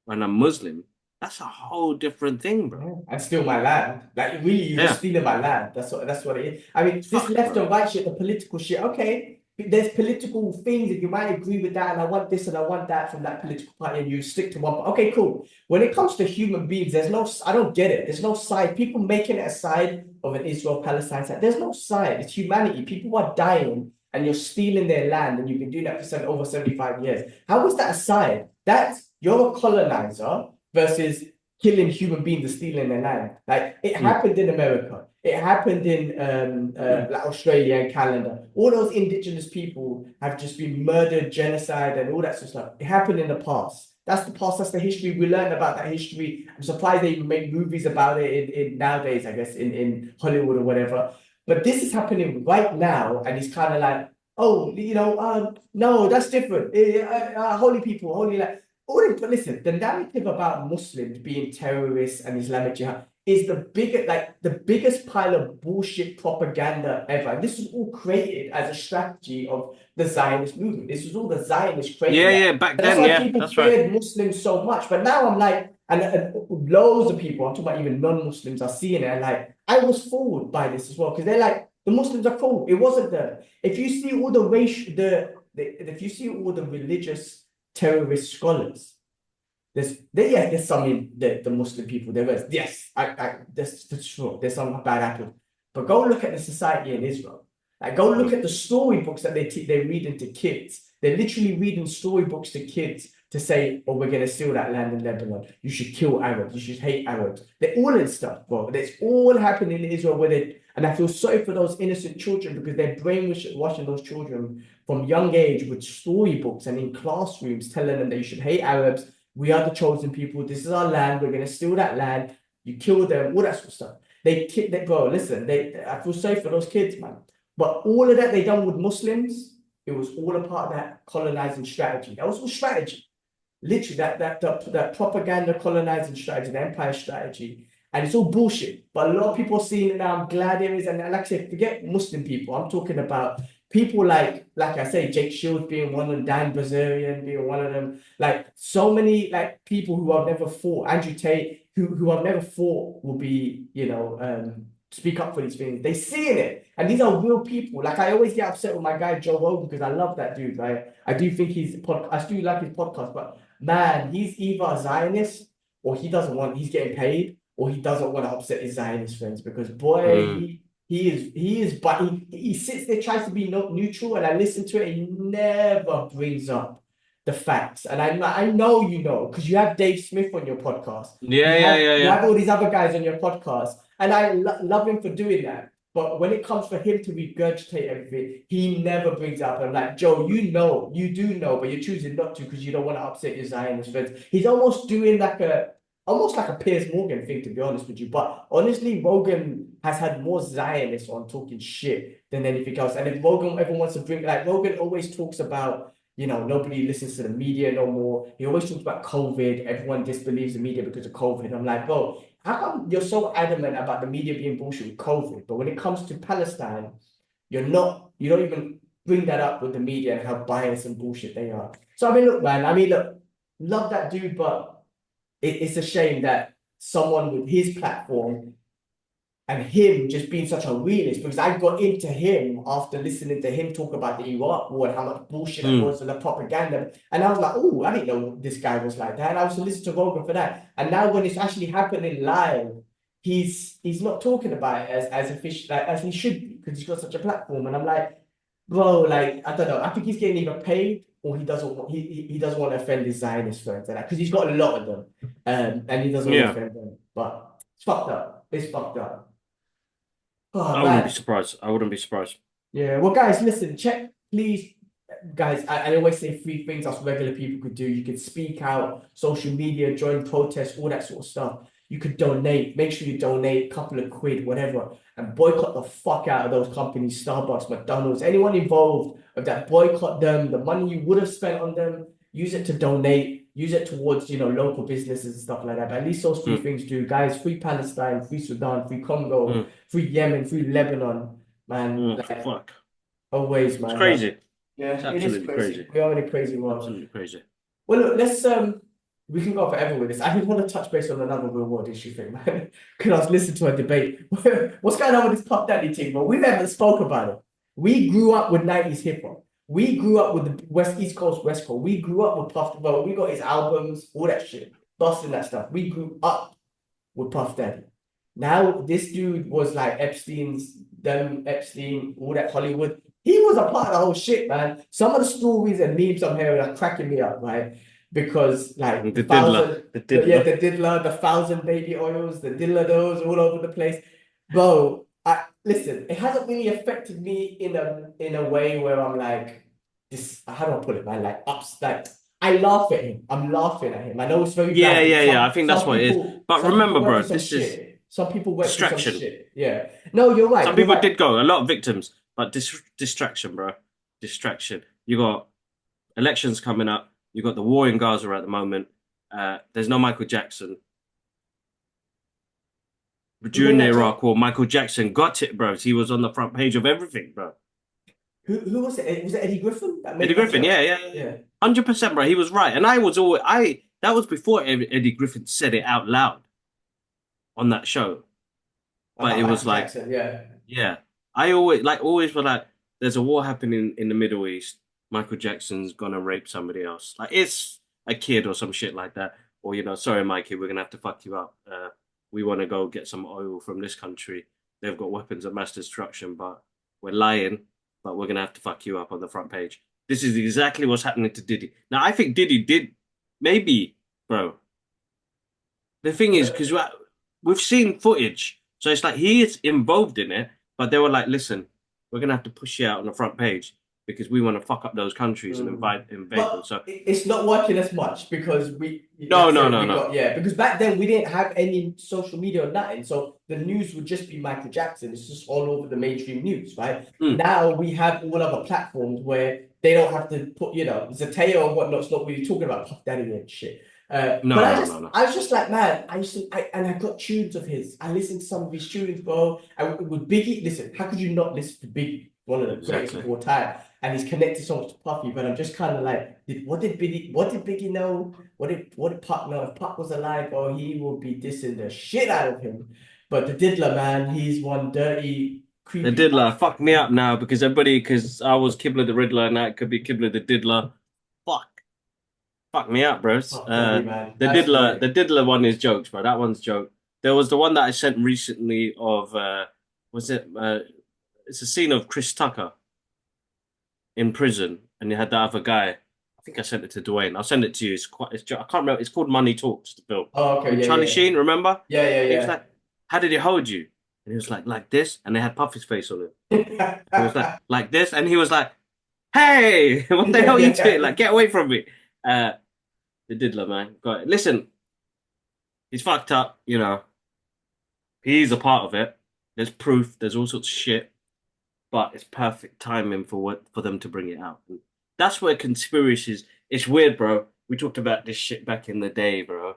S1: and I'm Muslim, that's a whole different thing, bro.
S2: Yeah. And steal my land. Like really, you're just
S1: Yeah,
S2: stealing my land. That's what it is. I mean,
S1: it's
S2: this
S1: fucked,
S2: left
S1: bro.
S2: and right shit, the political shit, okay. There's political things and you might agree with that, and I want this and I want that from that political party, and you stick to one. Okay, cool. When it comes to human beings, there's no, I don't get it. There's no side. People making it a side of an Israel-Palestine side. There's no side. It's humanity. People are dying and you're stealing their land, and you've been doing that for over 75 years. How is that a side? That's you're a colonizer versus killing human beings and stealing their land. Like it
S1: Mm.
S2: happened in America. It happened in like Australia and Canada. All those indigenous people have just been murdered, genocide, and all that sort of stuff. It happened in the past. That's the past. That's the history. We learned about that history. I'm surprised they even make movies about it in nowadays, I guess, in Hollywood or whatever. But this is happening right now, and it's kind of like, oh, no, that's different. Holy people, holy land. But listen, the narrative about Muslims being terrorists and Islamic Jihad is the biggest pile of bullshit propaganda ever. And this was all created as a strategy of the Zionist movement. This was all the Zionists creating
S1: Yeah,
S2: that.
S1: yeah. Back
S2: And that's
S1: then,
S2: why
S1: yeah,
S2: people
S1: that's right.
S2: feared Muslims so much. But now I'm like, and loads of people, I'm talking about even non-Muslims, are seeing it. And like, I was fooled by this as well because they're like, the Muslims are cool. It wasn't the. If you see all the racial, if you see all the religious terrorist scholars. There's some in the Muslim people. There is, yes, that's for sure. There's some bad apples. But go look at the society in Israel. Like, go look
S1: Mm.
S2: at the storybooks that they're reading to kids. They're literally reading storybooks to kids to say, oh, we're going to steal that land in Lebanon. You should kill Arabs. You should hate Arabs. They're all in stuff, bro. It's all happening in Israel with it. And I feel sorry for those innocent children because they're brainwashing those children from young age with storybooks and in classrooms telling them that you should hate Arabs. We are the chosen people. This is our land. We're going to steal that land. You kill them, all that sort of stuff. Bro, listen, I feel sorry for those kids, man. But all of that they done with Muslims, it was all a part of that colonizing strategy. That was all strategy. Literally, that propaganda colonizing strategy, the empire strategy. And it's all bullshit. But a lot of people are seeing it now. I'm glad there is. And like I said, forget Muslim people. I'm talking about people like I say, Jake Shields being one of them, Dan Bazarian being one of them. Like so many like people who have never fought, Andrew Tate, who have never fought will be, speak up for these things. They seeing it. And these are real people. Like I always get upset with my guy Joe Rogan because I love that dude, right? I do think I still like his podcast, but man, he's either a Zionist or he's getting paid or he doesn't want to upset his Zionist friends because boy,
S1: Mm.
S2: he is, but he sits there, tries to be neutral, and I listen to it, and he never brings up the facts. And I know because you have Dave Smith on your podcast.
S1: Yeah, yeah, yeah,
S2: You
S1: yeah.
S2: have all these other guys on your podcast, and I love him for doing that. But when it comes for him to regurgitate everything, he never brings up. I'm like, Joe, you do know, but you're choosing not to because you don't want to upset your Zionist friends. He's almost doing almost like a Piers Morgan thing, to be honest with you. But honestly, Rogan has had more Zionists on talking shit than anything else. And if Rogan ever wants to bring, like Rogan always talks about, nobody listens to the media no more. He always talks about COVID. Everyone disbelieves the media because of COVID. I'm like, bro, how come you're so adamant about the media being bullshit with COVID, but when it comes to Palestine, you don't even bring that up with the media and how biased and bullshit they are. So I mean, look, man, love that dude, but it's a shame that someone with his platform and him just being such a realist, because I got into him after listening to him talk about the Iraq war and how much bullshit it was and the propaganda. And I was like, oh, I didn't know this guy was like that. And I was listening to Rogan for that. And now when it's actually happening live, he's not talking about it as efficient as he should be, because he's got such a platform. And I'm like, bro, like, I don't know. I think he's getting either paid or he doesn't want to offend his Zionist friends and that, because he's got a lot of them. And he doesn't want to offend them. But it's fucked up. It's fucked up. Oh,
S1: I wouldn't be surprised. I wouldn't be surprised.
S2: Yeah. Well, guys, listen, please, guys, I always say 3 things us regular people could do. You could speak out, social media, join protests, all that sort of stuff. You could donate. Make sure you donate a couple of quid, whatever, and boycott the fuck out of those companies, Starbucks, McDonald's, anyone involved with that. Boycott them. The money you would have spent on them, use it to donate. Use it towards, local businesses and stuff like that. But at least those 3 things do. Guys, free Palestine, free Sudan, free Congo, free Yemen, free Lebanon, man.
S1: Fuck.
S2: Always, man.
S1: It's crazy.
S2: Yeah,
S1: it's absolutely crazy.
S2: We are in a crazy world.
S1: Absolutely crazy.
S2: Well, look, let's we can go forever with this. I just want to touch base on another real world issue thing, man. Because I was listening to a debate. What's going on with this Puff Daddy thing, bro? We never spoke about it. We grew up with 90s hip hop. We grew up with the East Coast, West Coast. We grew up with Puff. Well, we got his albums, all that shit, busting that stuff. We grew up with Puff Daddy. Now this dude was like Epstein, all that Hollywood. He was a part of the whole shit, man. Some of the stories and memes I'm hearing are cracking me up, right? Because like
S1: the diddler,
S2: the diddler, the 1,000 baby oils, the diddler, those all over the place, bro. Listen, it hasn't really affected me in a way where I'm like, this. How do I put it, man? Like I laugh at him. I'm laughing at him. I know it's very bad.
S1: Yeah. I think that's what it is. But remember, bro, this is
S2: some people went
S1: distraction.
S2: Some shit. Yeah. No, you're right.
S1: Some people did go. A lot of victims, but distraction, bro. Distraction. You got elections coming up. You got the war in Gaza at the moment. There's no Michael Jackson. During the Iraq War, Michael Jackson got it, bro. He was on the front page of everything, bro.
S2: Who was it? Was it Eddie Griffin?
S1: Eddie Griffin, yeah. 100%, bro. He was right, and that was before Eddie Griffin said it out loud on that show. But it was like,
S2: Jackson,
S1: yeah. I always were like, there's a war happening in the Middle East. Michael Jackson's gonna rape somebody else. Like it's a kid or some shit like that. Or sorry, Mikey, we're gonna have to fuck you up. We want to go get some oil from this country. They've got weapons of mass destruction, but we're lying. But we're going to have to fuck you up on the front page. This is exactly what's happening to Diddy. Now, I think Diddy did, maybe, bro. The thing is, because we've seen footage. So it's like he is involved in it, but they were like, listen, we're going to have to push you out on the front page because we want to fuck up those countries and invade them. So
S2: it's not working as much because we...
S1: No.
S2: Because back then we didn't have any social media or nothing. So the news would just be Michael Jackson. It's just all over the mainstream news, right? Now we have all other platforms where they don't have to put, Zateo and whatnot's not really talking about Puff Daddy and shit.
S1: No.
S2: I was just like, man, I got tunes of his. I listened to some of his tunes, bro. With Biggie, listen, how could you not listen to Biggie? One of the greatest of all time. And he's connected so much to Puffy, but I'm just kind of like, what did Biggie know? What did Puck know? If Puck was alive, he would be dissing the shit out of him. But the Diddler, man, he's one dirty, creepy.
S1: The Diddler fucked me up now because I was Kibler the Riddler and that could be Kibler the Diddler. Fuck me up, bros. The Diddler one is jokes, bro. That one's joke. There was the one that I sent recently of it's a scene of Chris Tucker in prison, and you had that other guy. I think I sent it to Dwayne. I'll send it to you. I can't remember. It's called Money Talks, the film.
S2: Oh, okay.
S1: Charlie Sheen, remember?
S2: Yeah.
S1: He was like, how did he hold you? And he was like this, and they had Puffy's face on it. He was like this, and he was like, hey, what the hell are you doing? Like, get away from me. The Diddler, man. Got it. Listen, he's fucked up, He's a part of it. There's proof. There's all sorts of shit. But it's perfect timing for them to bring it out. That's where conspiracies. It's weird, bro. We talked about this shit back in the day, bro,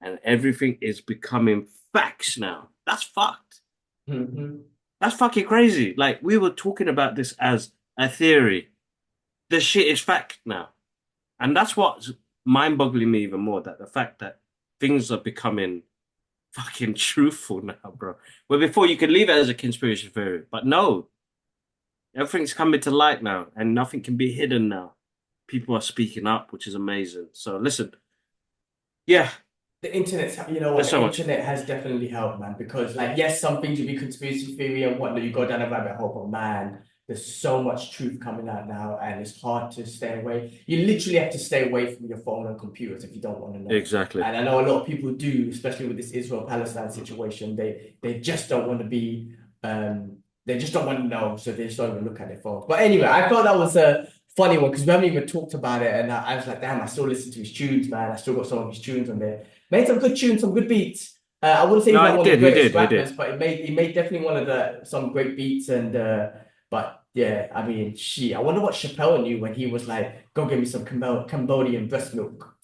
S1: and everything is becoming facts now. That's fucked.
S2: Hmm.
S1: That's fucking crazy. Like we were talking about this as a theory. The shit is fact now, and that's what's mind-boggling me even more. That the fact that things are becoming fucking truthful now, bro. Where before you could leave it as a conspiracy theory, but no, everything's coming to light now, and nothing can be hidden now. People are speaking up, which is amazing. So listen, yeah,
S2: The internet's, you know what,
S1: there's
S2: the
S1: so much.
S2: internet has definitely helped, man, because like, yes, some things will be conspiracy theory and whatnot, you go down a rabbit hole, but man, there's so much truth coming out now and it's hard to stay away. You literally have to stay away from your phone and computers if you don't want to know.
S1: Exactly.
S2: And I know a lot of people do, especially with this Israel-Palestine situation, they just don't want to be, they just don't want to know, so they just don't even look at their phones. But anyway, I thought that was a funny one because we haven't even talked about it, and I was like, damn, I still listen to his tunes, man. I still got some of his tunes on there. Made some good tunes, some good beats. I wouldn't say he's
S1: No,
S2: like
S1: he
S2: one of the
S1: did, he
S2: greatest
S1: did, he
S2: rappers,
S1: did.
S2: but he made definitely one of the some great beats and but yeah, I mean, she. I wonder what Chappelle knew when he was like, "Go get me some Cambodian breast milk."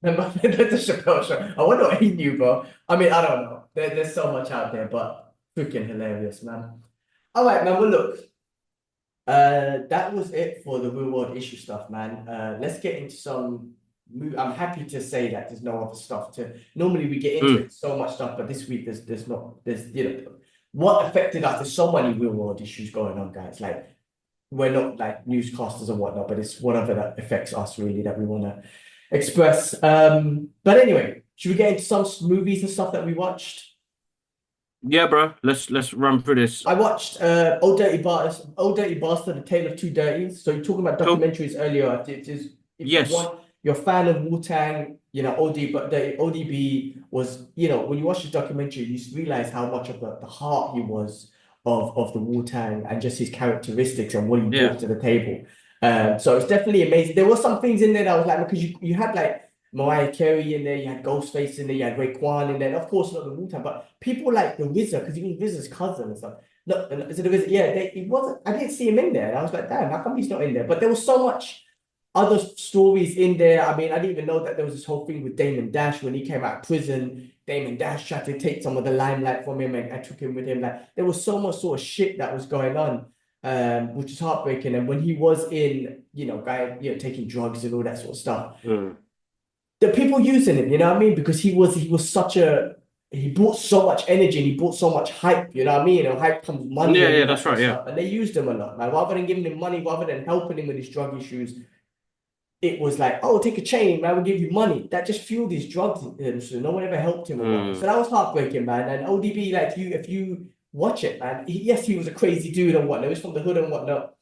S2: Remember the Chappelle show? I wonder what he knew, bro. I mean, I don't know. There's so much out there, but freaking hilarious, man. All right, man. Well, look, that was it for the real world issue stuff, man. Let's get into some. I'm happy to say that there's no other stuff to. Normally we get into
S1: Mm.
S2: it so much stuff, but this week there's not. There's what affected us. There's so many real world issues going on, guys. Like we're not like newscasters or whatnot, but it's whatever that affects us really that we want to express. But anyway, should we get into some movies and stuff that we watched?
S1: Yeah, bro. Let's run through this.
S2: I watched Old Dirty Bastard, The Tale of Two Dirties. So you're talking about
S1: Cool.
S2: documentaries earlier. It is if you
S1: Yes.
S2: want, you're a fan of Wu-Tang, but the ODB was, when you watch the documentary, you realize how much of the heart he was of the Wu-Tang and just his characteristics and what he
S1: Yeah.
S2: brought to the table. So it's definitely amazing. There were some things in there that I was like, because you had like Mariah Carey in there, you had Ghostface in there, you had Raekwon in there, and of course not the Wu-Tang, but people like the RZA, because he was RZA's cousin and stuff. No, is it the RZA? Yeah, he wasn't. I didn't see him in there, and I was like, damn, how come he's not in there? But there was so much other stories in there. I mean, I didn't even know that there was this whole thing with Damon Dash when he came out of prison. Damon Dash tried to take some of the limelight from him, and I took him with him. Like there was so much sort of shit that was going on, which is heartbreaking. And when he was in, taking drugs and all that sort of stuff,
S1: Mm.
S2: the people using him, you know what I mean? Because he was such a he brought so much energy and he brought so much hype, you know what I mean? And hype comes money
S1: Yeah,
S2: and
S1: yeah,
S2: all that
S1: that's
S2: sort
S1: right.
S2: of
S1: Yeah.
S2: stuff. And they used him a lot, man. Rather than giving him money, rather than helping him with his drug issues, it was like, oh, take a chain, man, we'll give you money. That just fueled his drugs, so no one ever helped him or whatnot. So
S1: Mm.
S2: that was heartbreaking, man. And ODB, like if you watch it, man, yes, he was a crazy dude and whatnot. He was from the hood and whatnot.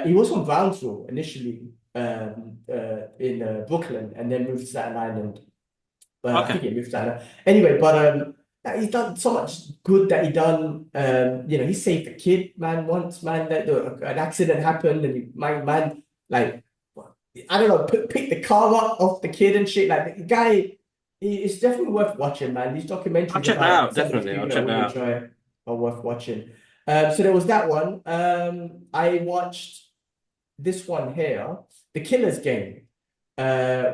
S2: He was from Brownsville initially, in Brooklyn, and then moved to Staten Island. I
S1: Okay.
S2: think he moved to Staten Island. Anyway, but he's done so much good that he done. He saved a kid, man, once, man. That an accident happened, and my man, like, I don't know, pick the car up off the kid and shit. Like the guy, it's definitely worth watching, man. These
S1: I'll
S2: documentaries
S1: check that
S2: about
S1: out.
S2: some of these
S1: Definitely. I'll
S2: people that
S1: check that
S2: we
S1: out.
S2: enjoy are worth watching. So there was that one. I watched this one here, The Killer's Game,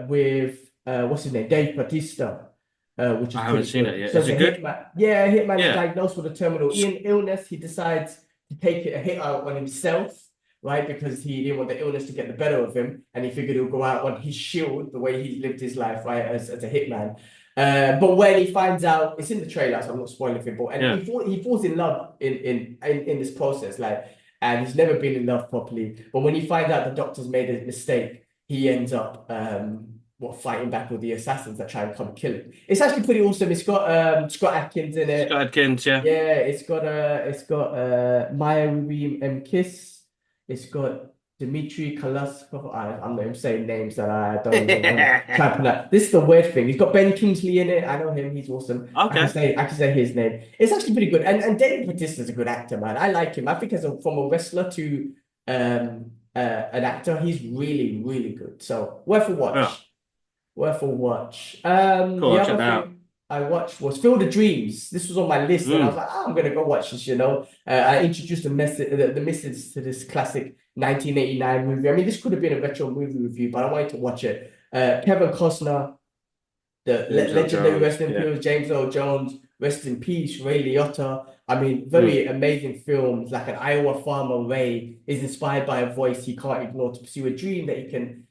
S2: with what's his name, Dave Bautista, which is
S1: I haven't
S2: pretty
S1: seen it
S2: good.
S1: yet.
S2: So
S1: Is
S2: it's
S1: it
S2: a
S1: good?
S2: hitman. Yeah, a hitman is
S1: Yeah.
S2: diagnosed with a terminal
S1: S-
S2: illness. He decides to take a hit out on himself, right? Because he didn't want the illness to get the better of him, and he figured he'll go out on his shield, the way he lived his life, right, as a hitman. But when he finds out, it's in the trailer, so I'm not spoiling it, but and
S1: Yeah.
S2: he falls in love in this process, like, and he's never been in love properly. But when he finds out the doctor's made a mistake, he ends up fighting back with the assassins that try and come kill him. It's actually pretty awesome. It's got Scott Adkins in it.
S1: Scott Adkins. Yeah.
S2: Yeah, it's got Maya Rubin M. Kiss. It's got Dmitry Kalaskov. I'm not even saying names that I don't even want to try and pronounce. This is the weird thing. He's got Ben Kingsley in it. I know him. He's awesome.
S1: Okay.
S2: I can say his name. It's actually pretty good. And Dave Bautista's a good actor, man. I like him. I think from a wrestler to an actor, he's really, really good. So worth a watch.
S1: Yeah.
S2: Worth a watch.
S1: Cool.
S2: The
S1: I'll check
S2: other
S1: that out.
S2: thing I watched was Field of Dreams. This was on my list, and I was
S1: Mm.
S2: like, I'm gonna go watch this. I introduced the missus to this classic 1989 movie. I mean, this could have been a retro movie review, but I wanted to watch it. Kevin Costner, the
S1: James Earl
S2: legendary
S1: Jones.
S2: rest in
S1: Yeah.
S2: peace, James Earl Jones, rest in peace, Ray Liotta. I mean,
S1: Mm.
S2: very amazing films. Like an Iowa farmer, Ray is inspired by a voice he can't ignore to pursue a dream that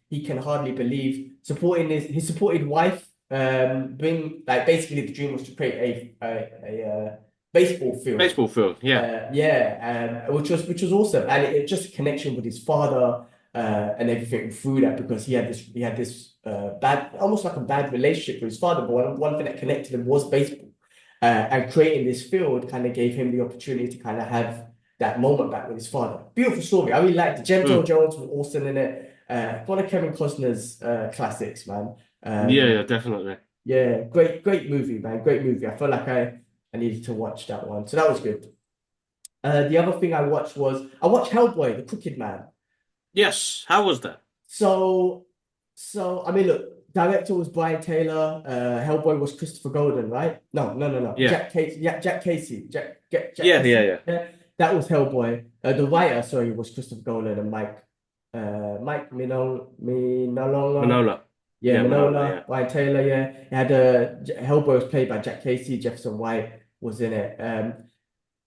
S2: he can hardly believe. Supporting his supported wife, basically the dream was to create a baseball field.
S1: Baseball field, yeah.
S2: Which was awesome, and it just a connection with his father and everything through that, because he had this bad, almost like a bad relationship with his father, but one thing that connected him was baseball, and creating this field kind of gave him the opportunity to kind of have that moment back with his father. Beautiful story. I really liked it. James Earl Jones was awesome in it. One of Kevin Costner's classics, man.
S1: Yeah, definitely.
S2: Yeah, great movie, man. Great movie. I felt like I needed to watch that one. So that was good. The other thing I watched Hellboy, the Crooked Man.
S1: Yes, how was that?
S2: So I mean, look, director was Brian Taylor. Hellboy was Christopher Golden, right? No.
S1: Yeah.
S2: Jack Casey. Jack Casey. Jack
S1: Yeah,
S2: Casey.
S1: yeah.
S2: That was Hellboy. The writer, sorry, was Christopher Golden and Mike Minola.
S1: Manola.
S2: Yeah, Manola,
S1: yeah.
S2: Brian Taylor, yeah. It had Hellboy was played by Jack Casey, Jefferson White was in it.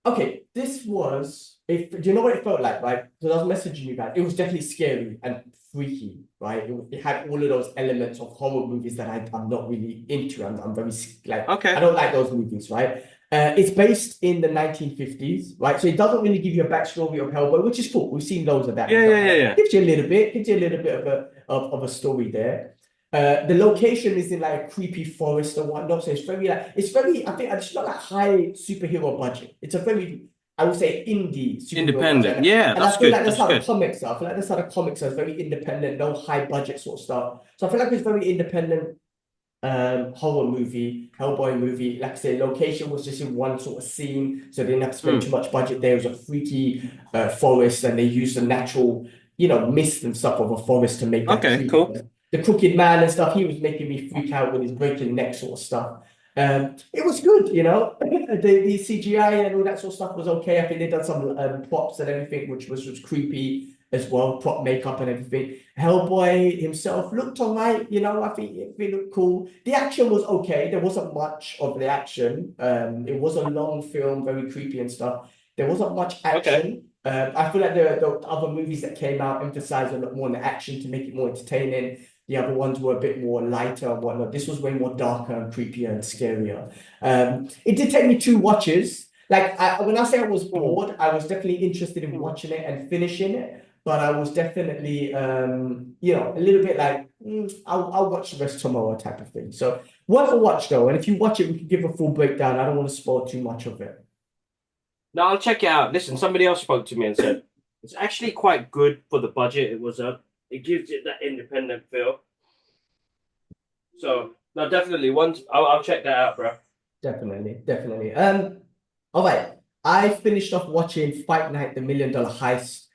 S2: Okay, this was, do you know what it felt like, right? Because I was messaging you guys. It was definitely scary and freaky, right? It had all of those elements of horror movies that I'm not really into. I'm very, like,
S1: Okay.
S2: I don't like those movies, right? It's based in the 1950s, right? So it doesn't really give you a backstory of Hellboy, which is cool. We've seen loads of that.
S1: Yeah.
S2: Gives you a little bit of a story there. The location is in like a creepy forest or whatnot. So it's very, I think it's not like high superhero budget. It's a very, I would say, indie superhero
S1: Independent.
S2: budget.
S1: Yeah,
S2: And
S1: that's
S2: I feel
S1: good.
S2: like that's how the
S1: good.
S2: comics are. I feel like that's how the comics are. It's very independent, no high budget sort of stuff. So I feel like it's very independent horror movie, Hellboy movie. Like I say, location was just in one sort of scene, so they didn't have to spend too much budget there. It was a freaky forest, and they used the natural, mist and stuff of a forest to make that creepy.
S1: Cool.
S2: The Crooked Man and stuff, he was making me freak out with his breaking neck sort of stuff. It was good, the CGI and all that sort of stuff was okay. I think they done some props and everything, which was creepy as well, prop makeup and everything. Hellboy himself looked all right, I think it looked cool. The action was okay. There wasn't much of the action. It was a long film, very creepy and stuff. There wasn't much action. I feel like the other movies that came out emphasized a lot more on the action to make it more entertaining. The other ones were a bit more lighter and whatnot. This was way more darker and creepier and scarier. It did take me 2 watches. Like when I say I was bored, I was definitely interested in watching it and finishing it. But I was definitely, a little bit like, I'll watch the rest tomorrow type of thing. So worth a watch though. And if you watch it, we can give a full breakdown. I don't want to spoil too much of it.
S1: No, I'll check it out. Listen, somebody else spoke to me and said it's actually quite good for the budget. It gives it that independent feel. So no, definitely I'll check that out, bro.
S2: Definitely. All right. I finished off watching Fight Night: The $1 Million Heist.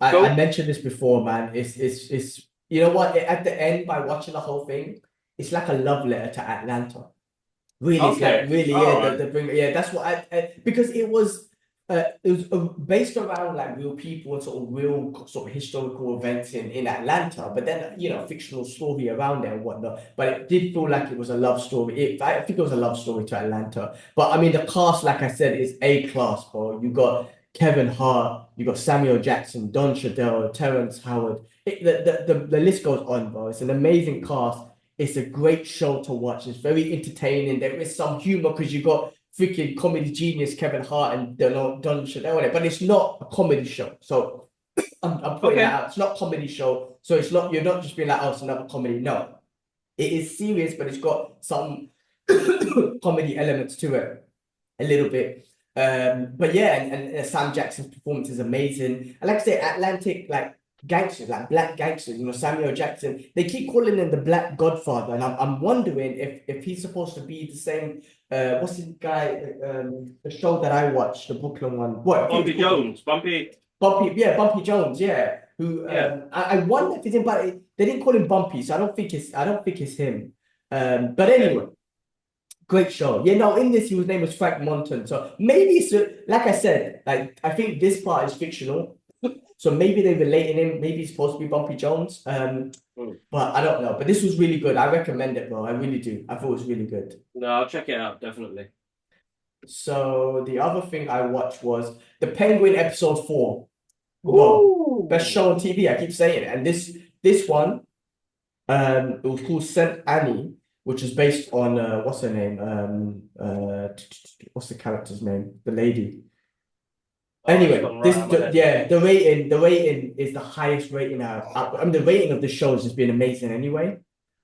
S2: I mentioned this before, man. It's you know what? At the end, by watching the whole thing, it's like a love letter to Atlanta. Really, it's like really, that's what because it was based around like real people and sort of real sort of historical events in Atlanta, but then fictional story around there and whatnot. But it did feel like it was a love story. I think it was a love story to Atlanta. But I mean, the cast, like I said, is A class, bro. You got Kevin Hart, you got Samuel Jackson, Don Cheadle, Terrence Howard. The list goes on, bro. It's an amazing cast. It's a great show to watch. It's very entertaining. There is some humor because you got freaking comedy genius Kevin Hart and Don Cheadle on it, but it's not a comedy show. So I'm putting that out. It's not a comedy show. So you're not just being like, oh, it's another comedy. No, it is serious, but it's got some comedy elements to it a little bit. But yeah, and Sam Jackson's performance is amazing. And like I say, Atlantic, like gangsters, like black gangsters, Samuel Jackson, they keep calling him the Black Godfather, and I'm wondering if he's supposed to be the same. What's the guy? The show that I watched, the Brooklyn one. What?
S1: Bumpy Jones, Bumpy
S2: Jones, yeah. Who? I wonder if it's him, but they didn't call him Bumpy, so I don't think it's him. But anyway. Great show. Yeah, no, in this, his name was Frank Monton. So maybe, like I said, like I think this part is fictional. So maybe they related him. Maybe he's supposed to be Bumpy Jones. But I don't know. But this was really good. I recommend it, bro. I really do. I thought it was really good.
S1: No, I'll check it out, definitely.
S2: So the other thing I watched was The Penguin episode 4.
S1: Ooh.
S2: Best show on TV. I keep saying it. And this one, it was called Saint Annie, which is based on what's her name? What's the character's name? The lady. Anyway, the rating is the highest rating I mean, the rating of the show has just been amazing anyway.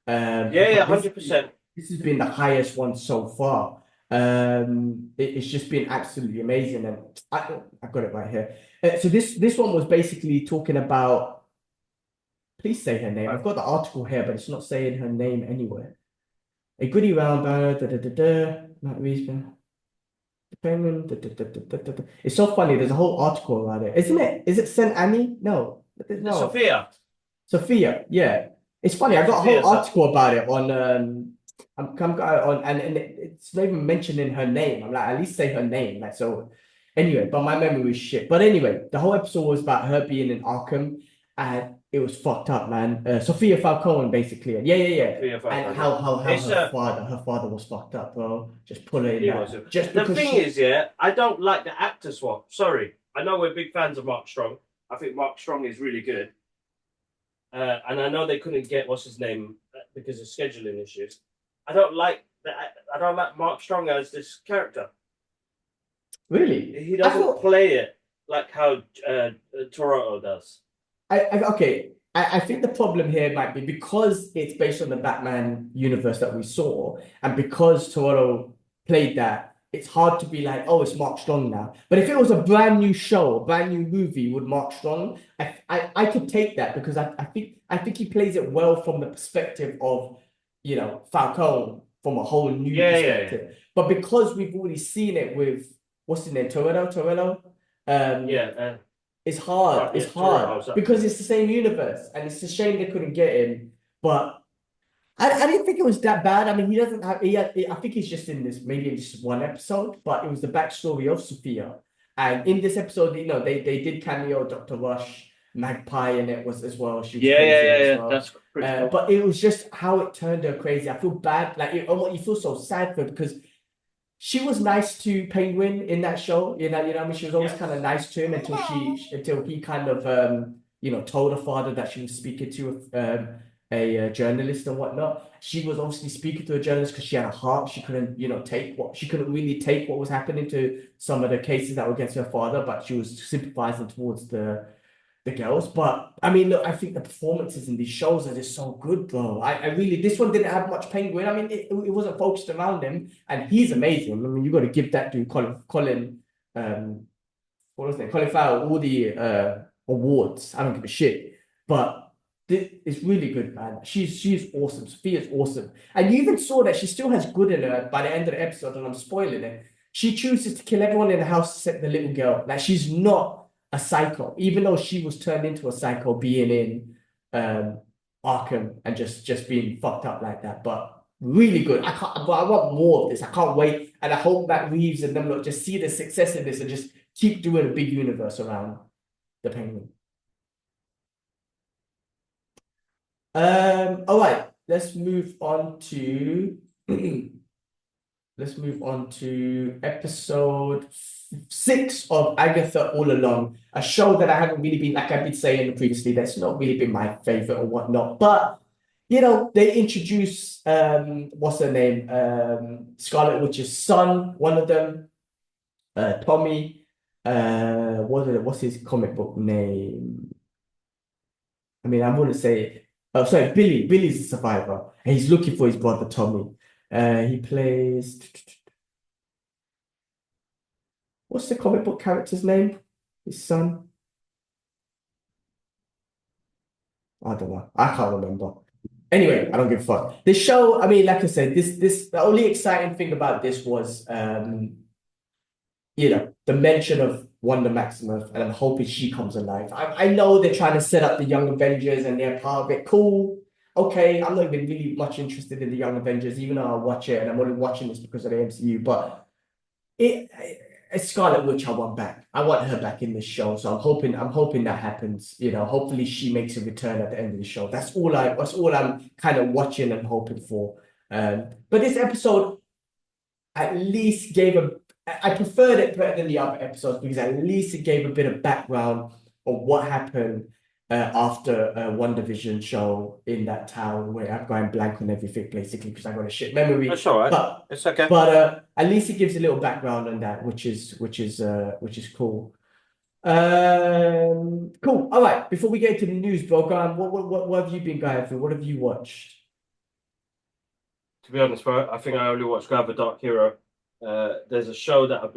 S1: 100%.
S2: This has been the highest one so far. It's just been absolutely amazing, and I've got it right here. So this one was basically talking about. Please say her name. I've got the article here, but it's not saying her name anywhere. A goodie round Matt Reesman. It's so funny. There's a whole article about it, isn't it? Is it Saint Annie? No. Sophia. Yeah. It's funny. I got a whole article about it on. And it's not even mentioning her name. I'm like, at least say her name. Like, so. Anyway, but my memory was shit. But anyway, the whole episode was about her being in Arkham, and it was fucked up, man. Sophia Falcone, basically. Yeah. And how her father was fucked up, bro. Just pull it in.
S1: The thing is, I don't like the actor swap. Sorry. I know we're big fans of Mark Strong. I think Mark Strong is really good. And I know they couldn't get what's his name because of scheduling issues. I don't like Mark Strong as this character.
S2: Really?
S1: He doesn't play it like how Toronto does.
S2: I think the problem here might be because it's based on the Batman universe that we saw, and because Toronto played that, it's hard to be like, oh, it's Mark Strong now. But if it was a brand new show, a brand new movie with Mark Strong, I could take that because I think he plays it well from the perspective of, Falcone from a whole new perspective. Yeah. But because we've already seen it with what's his name, Torello. It's hard. It's hard because it's the same universe, and it's a shame they couldn't get him. But I didn't think it was that bad. I mean, he doesn't have. I think he's just in this, maybe in just one episode. But it was the backstory of Sophia, and in this episode, they did cameo Dr. Rush, Magpie, and it was as well. She was
S1: as well. That's pretty cool.
S2: But it was just how it turned her crazy. I feel bad, you feel so sad for her because she was nice to Penguin in that show. I mean, she was always kind of nice to him until he kind of told her father that she was speaking to a journalist and whatnot. She was obviously speaking to a journalist because she had a heart. She couldn't really take what was happening to some of the cases that were against her father, but she was sympathizing towards the girls. But I mean, look, I think the performances in these shows are just so good, bro. I really, this one didn't have much Penguin. I mean, it wasn't focused around him, and he's amazing. I mean, you got to give that to Colin Farrell all the awards. I don't give a shit, but it's really good, man. She's awesome. Sophia's awesome, and you even saw that she still has good in her by the end of the episode, and I'm spoiling it. She chooses to kill everyone in the house except the little girl. Like, she's not a psycho, even though she was turned into a psycho being in Arkham and just being fucked up like that. But really good. I want more of this. I can't wait, and I hope Matt Reeves and them just see the success in this and just keep doing a big universe around the Penguin. All right, let's move on to episode 6 of Agatha All Along, a show that I haven't really been, like I've been saying previously, that's not really been my favorite or whatnot. But they introduce what's her name, Scarlet Witch's son, one of them, Tommy. What's his comic book name? I mean, I wouldn't say. Oh, sorry, Billy. Billy's a survivor, and he's looking for his brother Tommy. He plays. What's the comic book character's name? His son? I don't know. I can't remember. Anyway, I don't give a fuck. The show, I mean, like I said, the only exciting thing about this was, the mention of Wanda Maximoff, and I'm hoping she comes alive. I know they're trying to set up the Young Avengers and they're part of it. Cool. Okay, I'm not even really much interested in the Young Avengers, even though I'll watch it, and I'm only watching this because of the MCU. But Scarlet Witch, I want back. I want her back in the show. So I'm hoping that happens. Hopefully she makes a return at the end of the show. That's all I'm kind of watching and hoping for. But this episode at least gave I preferred it better than the other episodes because at least it gave a bit of background of what happened after One Division show in that town where I'm going blank on everything basically because I got a shit memory.
S1: That's all right.
S2: But
S1: It's okay.
S2: at least it gives a little background on that, which is cool. Cool. All right. Before we get into the news, bro, go on. What have you been going through? What have you watched?
S1: To be honest, bro, I think I only watched Grab a Dark Hero. There's a show that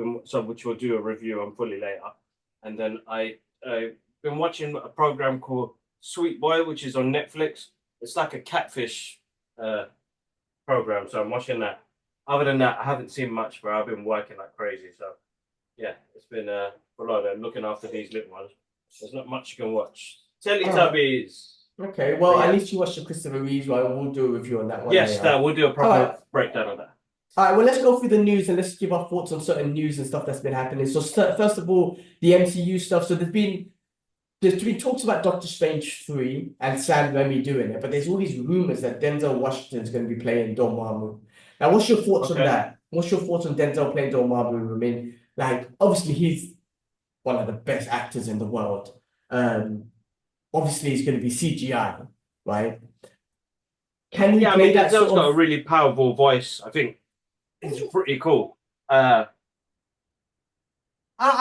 S1: which we'll do a review on fully later. And then I've been watching a program called Sweet Boy, which is on Netflix. It's like a catfish program, so I'm watching that. Other than that, I haven't seen much, bro. I've been working like crazy, so yeah, it's been a lot of looking after these little ones. There's not much you can watch. Teletubbies.
S2: Okay, well, at least you watched the Christopher Reeve, right? We'll do a review on that one.
S1: Yes, we'll do a proper breakdown of that.
S2: All right, well, let's go through the news and let's give our thoughts on certain news and stuff that's been happening. So, first of all, the MCU stuff. So, there's been talks about Doctor Strange 3 and Sam Raimi doing it, but there's all these rumors that Denzel Washington is going to be playing Dormammu. Now, what's your thoughts on that? What's your thoughts on Denzel playing Dormammu? I mean, like, obviously, he's one of the best actors in the world. Obviously, it's going to be CGI, right? Can he play that
S1: Denzel's got a really powerful voice. I think it's pretty cool. I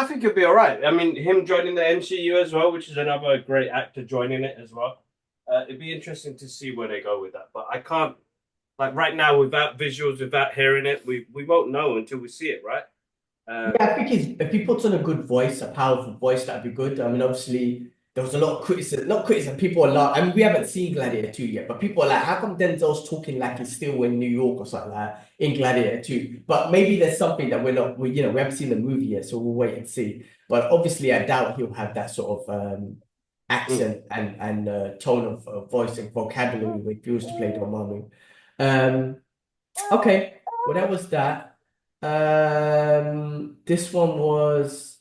S1: think he'll be all right. I mean, him joining the MCU as well, which is another great actor joining it as well. It'd be interesting to see where they go with that. But I can't, like right now, without visuals, without hearing it, we won't know until we see it, right?
S2: Yeah, I think if he puts on a good voice, a powerful voice, that'd be good. I mean, obviously, there was a lot of criticism. Not criticism. People are like, I mean, we haven't seen Gladiator 2 yet, but people are like, how come Denzel's talking like he's still in New York or something like that in Gladiator 2? But maybe there's something that we haven't seen the movie yet, so we'll wait and see. But obviously, I doubt he'll have that sort of accent and tone of voice and vocabulary when he was to play Dormammu. Okay, well, that was that. This one was.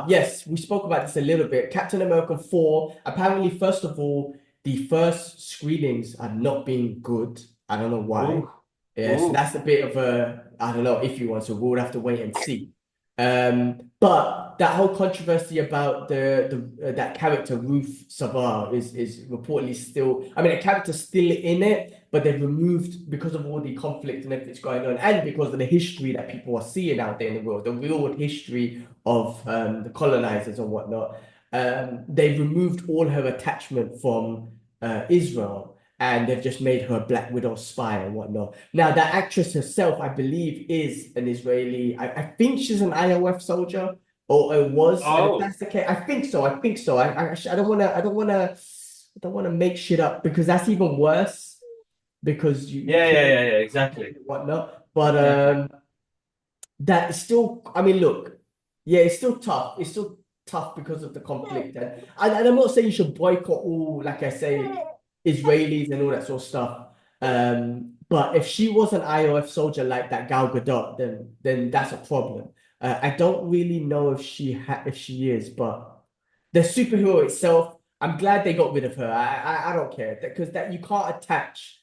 S2: Yes, we spoke about this a little bit. Captain America 4, apparently, first of all, the first screenings have not been good. I don't know why.
S1: Ooh.
S2: Yeah, so that's a bit of a, I don't know if you want to, we'll have to wait and see. But that whole controversy about that character, Ruth Savar, is reportedly still, I mean, a character's still in it, but they've removed because of all the conflict and everything that's going on, and because of the history that people are seeing out there in the world, the real history of the colonizers and whatnot. They've removed all her attachment from Israel, and they've just made her a Black Widow spy and whatnot. Now, that actress herself, I believe, is an Israeli. I think she's an IOF soldier, or was.
S1: Oh.
S2: And if that's the case, I think so. I don't want to make shit up because that's even worse. Because
S1: exactly.
S2: Whatnot, but that is still. I mean, look, yeah, it's still tough. It's still tough because of the conflict, and I'm not saying you should boycott all, like I say, Israelis and all that sort of stuff. But if she was an IOF soldier like that Gal Gadot, then that's a problem. I don't really know if she is, but the superhero itself, I'm glad they got rid of her. I don't care because that you can't attach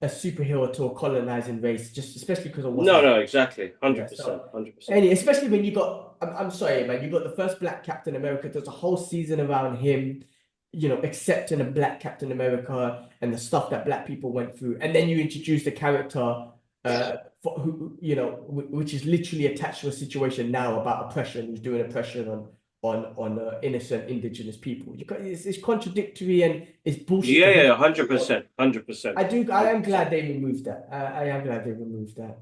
S2: a superhero to a colonizing race, just especially because of
S1: No, exactly, 100%, 100%.
S2: Especially when you got, I'm sorry, man, you got the first Black Captain America. There's a whole season around him, accepting a Black Captain America and the stuff that Black people went through, and then you introduce the character, which is literally attached to a situation now about oppression, who's doing oppression on innocent indigenous people. It's contradictory and it's bullshit.
S1: Yeah, 100%, 100%.
S2: I am glad they removed that. I am glad they removed that.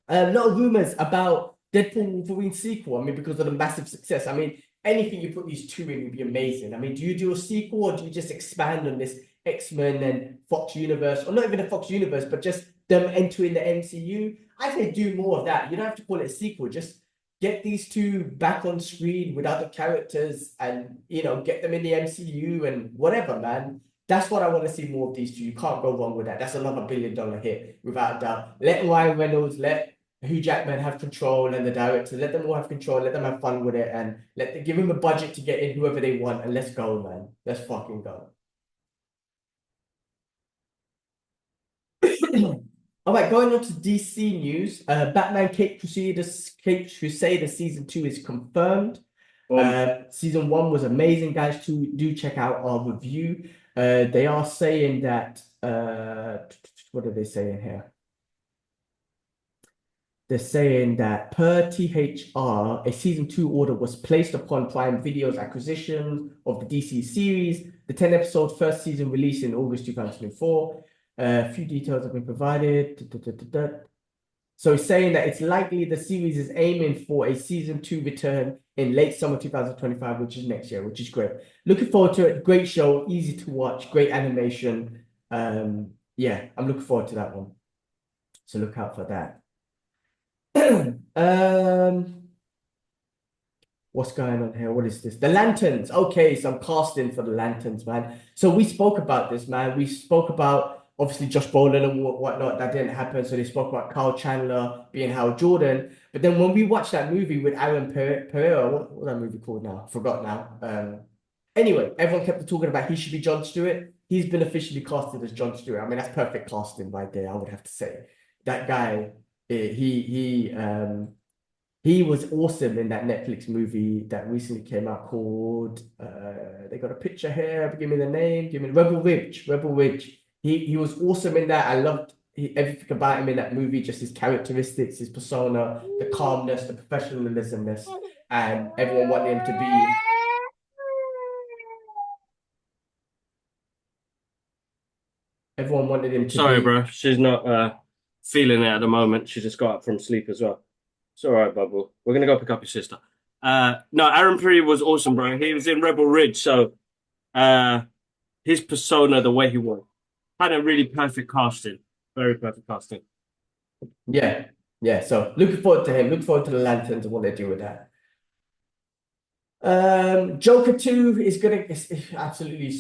S2: A lot of rumors about Deadpool Wolverine sequel. I mean, because of the massive success. I mean, anything you put these two in would be amazing. I mean, do you do a sequel or do you just expand on this X-Men and Fox universe, or not even the Fox universe, but just them entering the MCU? I say do more of that. You don't have to call it a sequel. Just get these two back on screen with other characters and, get them in the MCU and whatever, man. That's what I want to see more of these two. You can't go wrong with that. That's another $1 billion hit, without a doubt. Let Ryan Reynolds, let Hugh Jackman have control and the director, let them all have control, let them have fun with it, and give them a budget to get in whoever they want, and let's go, man. Let's fucking go. All right, going on to DC news. Batman Caped Crusader season 2 is confirmed. Season 1 was amazing, guys. Do check out our review. They are saying that what are they saying here? They're saying that per THR, a season 2 order was placed upon Prime Video's acquisition of the DC series. The 10-episode first season released in August 2004. A few details have been provided. So it's saying that it's likely the series is aiming for a season 2 return in late summer 2025, which is next year, which is great. Looking forward to it. Great show, easy to watch, great animation. Yeah, I'm looking forward to that one. So look out for that. What's going on here? What is this? The Lanterns. Okay, so I'm casting for the Lanterns, man. So we spoke about this, man. We spoke about obviously Josh Brolin and whatnot. That didn't happen. So they spoke about Kyle Chandler being Hal Jordan. But then when we watched that movie with Aaron Pereira, what's that movie called now? I forgot now. Anyway, everyone kept talking about he should be Jon Stewart. He's been officially casted as Jon Stewart. I mean, that's perfect casting right there, I would have to say. That guy, he was awesome in that Netflix movie that recently came out called they got a picture here, give me the name, give me Rebel Ridge. He was awesome in that. I loved everything about him in that movie, just his characteristics, his persona, the calmness, the professionalismness, and everyone wanted him to be. Everyone wanted him to
S1: Sorry,
S2: be.
S1: bro. She's not feeling it at the moment. She just got up from sleep as well. It's all right, Bubble. We're going to go pick up your sister. No, Aaron Pierre was awesome, bro. He was in Rebel Ridge, so his persona, the way he was, had a really perfect casting. Very perfect casting.
S2: Yeah. So looking forward to him. Looking forward to the Lanterns and what they do with that. Joker 2 is it's absolutely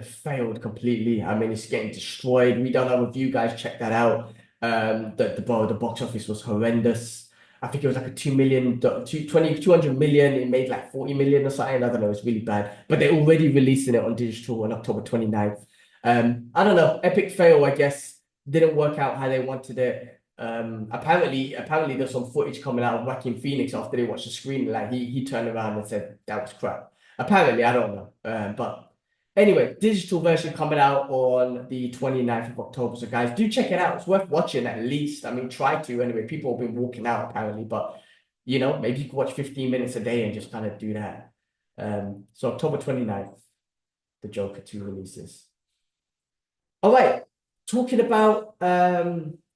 S2: failed completely. I mean, it's getting destroyed. We don't have a review, guys. Check that out. The box office was horrendous. I think it was like a 200 million. It made like 40 million or something. I don't know. It's really bad. But they're already releasing it on digital on October 29th. I don't know. Epic fail, I guess. Didn't work out how they wanted it. Apparently there's some footage coming out of Joaquin Phoenix after they watched the screen. Like he turned around and said that was crap. Apparently, I don't know. But anyway, digital version coming out on the 29th of October. So guys, do check it out. It's worth watching at least. I mean, try to anyway. People have been walking out apparently, but maybe you can watch 15 minutes a day and just kind of do that. So October 29th, the Joker 2 releases. All right, talking about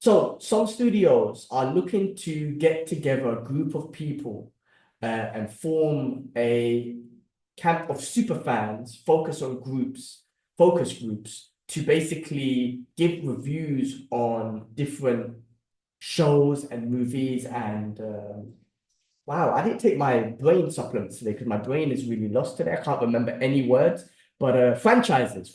S2: so some studios are looking to get together a group of people and form a camp of super fans, focus groups to basically give reviews on different shows and movies. And wow, I didn't take my brain supplements today because my brain is really lost today. I can't remember any words, but franchises.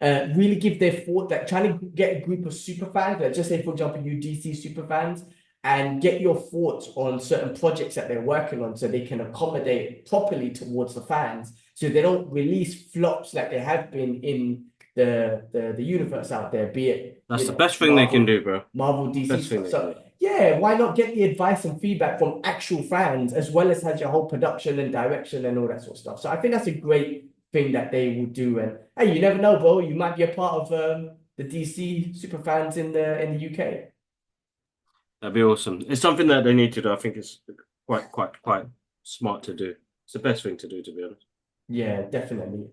S2: Really give their thought, that trying to get a group of super fans, just say, for example, you DC super fans, and get your thoughts on certain projects that they're working on so they can accommodate properly towards the fans, so they don't release flops like they have been in the universe out there, be it
S1: that's the best thing they can do, bro.
S2: Marvel, DC. So yeah, why not get the advice and feedback from actual fans as well as has your whole production and direction and all that sort of stuff. So I think that's a great thing that they will do. And hey, you never know, bro. You might be a part of the DC super fans in the UK.
S1: That'd be awesome. It's something that they need to do. I think it's quite smart to do. It's the best thing to do, to be honest.
S2: Yeah, definitely.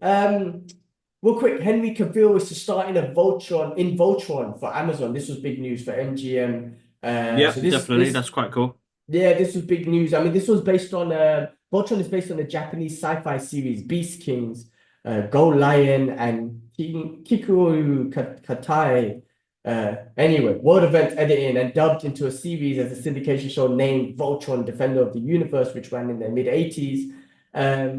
S2: Real quick, Henry Cavill is to start in Voltron for Amazon. This was big news for MGM.
S1: Yeah, so definitely. That's quite cool.
S2: Yeah, this was big news. I mean, this was based on Voltron is based on the Japanese sci-fi series Beast Kings, Go Lion, and Kikuru Katai. Anyway, World Events editing and dubbed into a series as a syndication show named Voltron, Defender of the Universe, which ran in the mid-80s.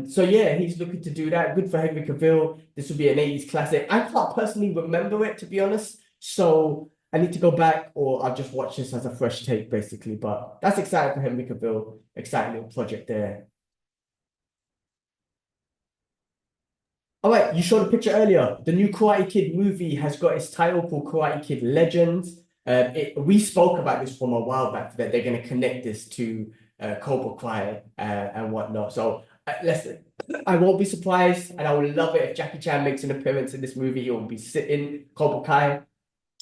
S2: So yeah, he's looking to do that. Good for Henry Cavill. This will be an 80s classic. I can't personally remember it, to be honest. So I need to go back, or I'll just watch this as a fresh take, basically. But that's exciting for Henry Cavill. Exciting little project there. All right, you showed a picture earlier. The new Karate Kid movie has got its title called Karate Kid Legends. We spoke about this from a while back, that they're going to connect this to Cobra Kai and whatnot. So listen, I won't be surprised, and I would love it if Jackie Chan makes an appearance in this movie. He will be sitting Cobra Kai.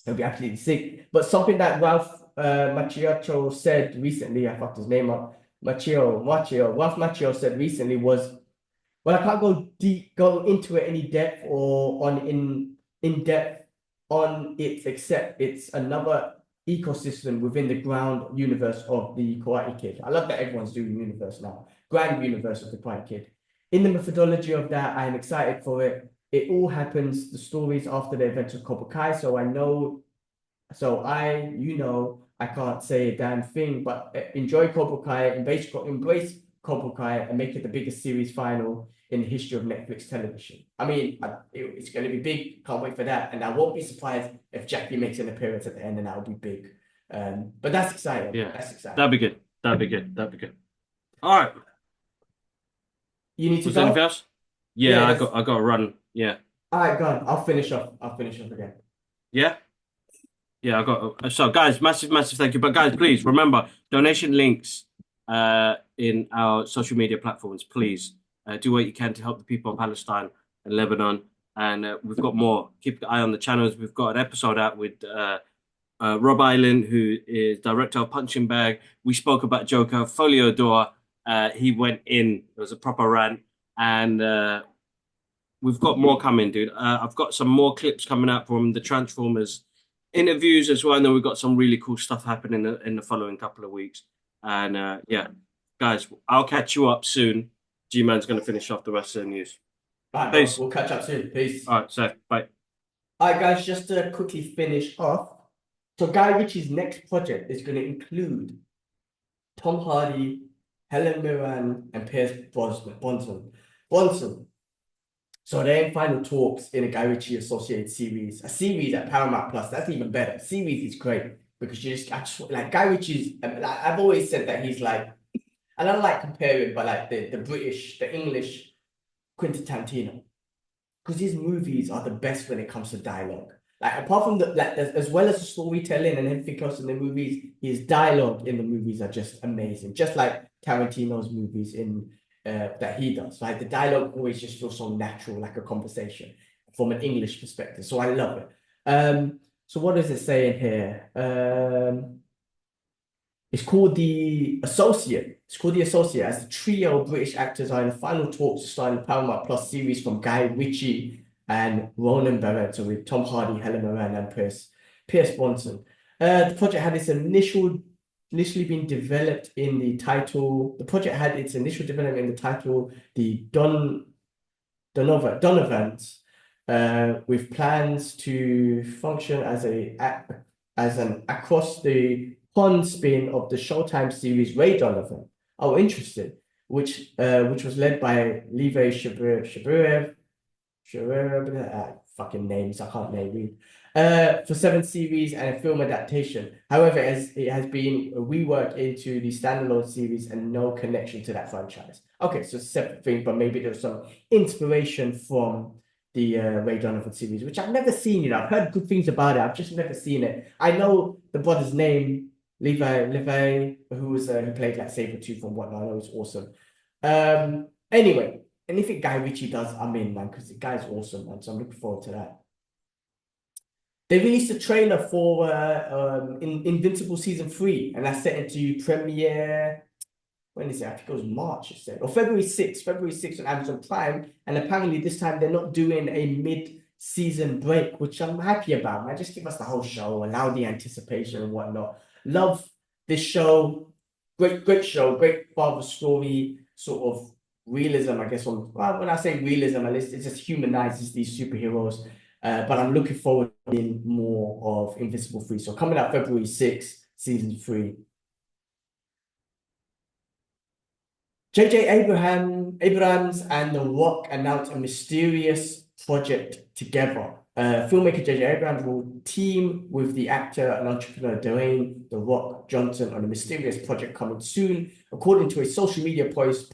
S2: It'll be absolutely sick. But something that Ralph Macchio said recently, I fucked his name up. Ralph Macchio said recently was, well, I can't go into it any depth or in depth on it, except it's another ecosystem within the ground universe of the Karate Kid. I love that everyone's doing universe now. Grand universe of the Karate Kid. In the methodology of that, I am excited for it. It all happens, the stories after the events of Cobra Kai, so I can't say a damn thing, but enjoy Cobra Kai, embrace Cobra Kai, and make it the biggest series final in the history of Netflix television. I mean, it's going to be big. Can't wait for that. And I won't be surprised if Jackie makes an appearance at the end, and that'll be big. But that's exciting.
S1: Yeah,
S2: that's exciting.
S1: That'd be good. That'd be good. That'd be good. All right.
S2: You need to
S1: Was there
S2: go?
S1: anything else? Yeah, I got to run. Yeah.
S2: All right, go on. I'll finish off again.
S1: Yeah. Yeah, I got. So, guys, massive thank you. But guys, please remember, donation links in our social media platforms. Please do what you can to help the people of Palestine and Lebanon. And we've got more. Keep an eye on the channels. We've got an episode out with Rob Island, who is director of Punching Bag. We spoke about Joker, Folio Door. He went in. It was a proper rant. And we've got more coming, dude. I've got some more clips coming out from the Transformers interviews as well, and then we've got some really cool stuff happening in the following couple of weeks. And yeah, guys, I'll catch you up soon. G-Man's going to finish off the rest of the news.
S2: All right,
S1: Peace.
S2: we'll catch up soon. Peace.
S1: All right, so bye.
S2: All right, guys, just to quickly finish off. So Guy Ritchie's next project is going to include Tom Hardy, Helen Mirren, and Pierce Bronson. So they're in final talks in a Guy Ritchie associated series, a series at Paramount Plus. That's even better. Series is great because I just like Guy Ritchie's. I've always said that he's like, and I don't like comparing, but like the English Quentin Tarantino, because his movies are the best when it comes to dialogue. Like apart from as well as the storytelling and everything else in the movies, his dialogue in the movies are just amazing. Just like Tarantino's movies that he does. Like the dialogue always just feels so natural, like a conversation from an English perspective. So I love it. So what does it say in here? It's called The Associate. It's called The Associate, as the trio of British actors are in the final talks to start a Paramount Plus series from Guy Ritchie and Ronan Barrett, with Tom Hardy, Helen Mirren, and Pierce Bronson. The project had its initially been developed in the title. The project had its initial development in the title, the Donovans, with plans to function as an across the pond spin of the Showtime series Ray Donovan. Oh, interesting. Which was led by Levi Shaburev. Fucking names I can't name read. For 7 series and a film adaptation. However, it has been reworked into the standalone series and no connection to that franchise. Okay, so it's a separate thing, but maybe there's some inspiration from the Ray Donovan series, which I've never seen. You know, I've heard good things about it. I've just never seen it. I know the brother's name, Levi, who played like Sabretooth and whatnot. I know he's awesome. Anyway. Anything Guy Ritchie does, I'm in, man, because the guy's awesome, man. So I'm looking forward to that. They released a trailer for Invincible Season 3, and that's set into premiere. When is it? I think it was March, it said. Or February 6th on Amazon Prime. And apparently this time they're not doing a mid-season break, which I'm happy about, man. Just give us the whole show, allow the anticipation and whatnot. Love this show. Great show, great father story, sort of realism, I guess. When I say realism, it just humanizes these superheroes. But I'm looking forward to seeing more of Invincible 3. So coming out February 6th, Season 3. J.J. Abrams and The Rock announced a mysterious project together. Filmmaker J.J. Abrams will team with the actor and entrepreneur Dwayne "The Rock" Johnson on a mysterious project coming soon. According to a social media post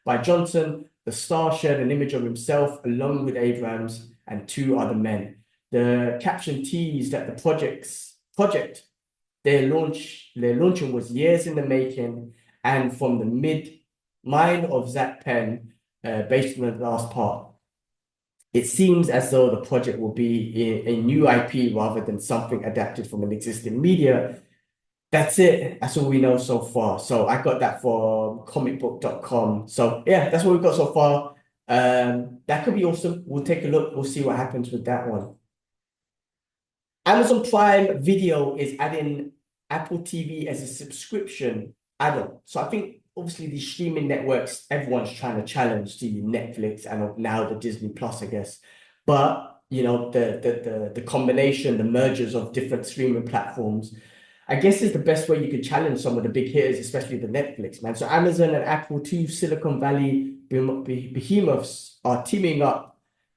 S2: by Johnson, the star shared an image of himself along with Abrams and two other men. The caption teased that the project their launching was years in the making and from the mind of Zach Penn, based on the last part. It seems as though the project will be a new IP rather than something adapted from an existing media. That's it. That's all we know so far. So I got that from comicbook.com. So yeah, that's what we've got so far. That could be awesome. We'll take a look. We'll see what happens with that one. Amazon Prime Video is adding Apple TV as a subscription add-on. So I think obviously these streaming networks, everyone's trying to challenge the Netflix and now the Disney Plus, I guess. But you know, the combination, the mergers of different streaming platforms, I guess is the best way you could challenge some of the big hitters, especially the Netflix, man. So Amazon and Apple, two Silicon Valley behemoths, are teaming up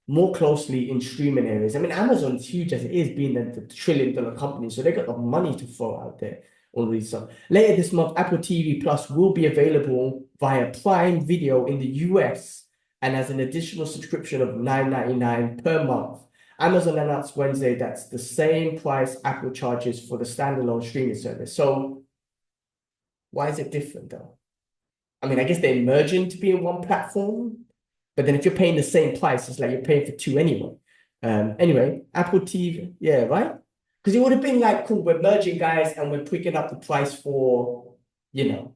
S2: more closely in streaming areas. I mean, Amazon's huge as it is, being the trillion-dollar company, so they got the money to throw out there. All these stuff. Later this month, Apple TV Plus will be available via Prime Video in the US and as an additional subscription of $9.99 per month. Amazon announced Wednesday that's the same price Apple charges for the standalone streaming service. So why is it different though? I mean, I guess they're merging to be in one platform, but then if you're paying the same price, it's like you're paying for two anyway. Anyway, Apple TV, yeah, right? Because it would have been like, cool, we're merging, guys, and we're picking up the price for, you know,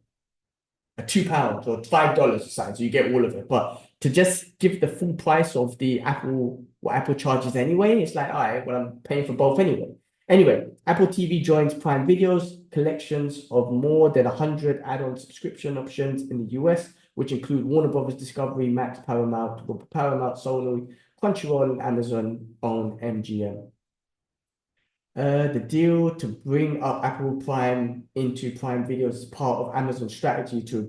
S2: a £2 or $5 or something, so you get all of it. But to just give the full price of what Apple charges anyway, it's like, all right, well, I'm paying for both anyway. Anyway, Apple TV joins Prime Video's collections of more than 100 add-on subscription options in the US, which include Warner Brothers Discovery, Max, Paramount, Sony, Crunchyroll, and Amazon-owned MGM. The deal to bring up Apple Prime into Prime Video is part of Amazon's strategy to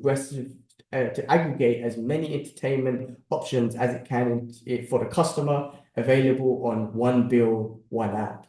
S2: aggregate as many entertainment options as it can for the customer, available on one bill, one app.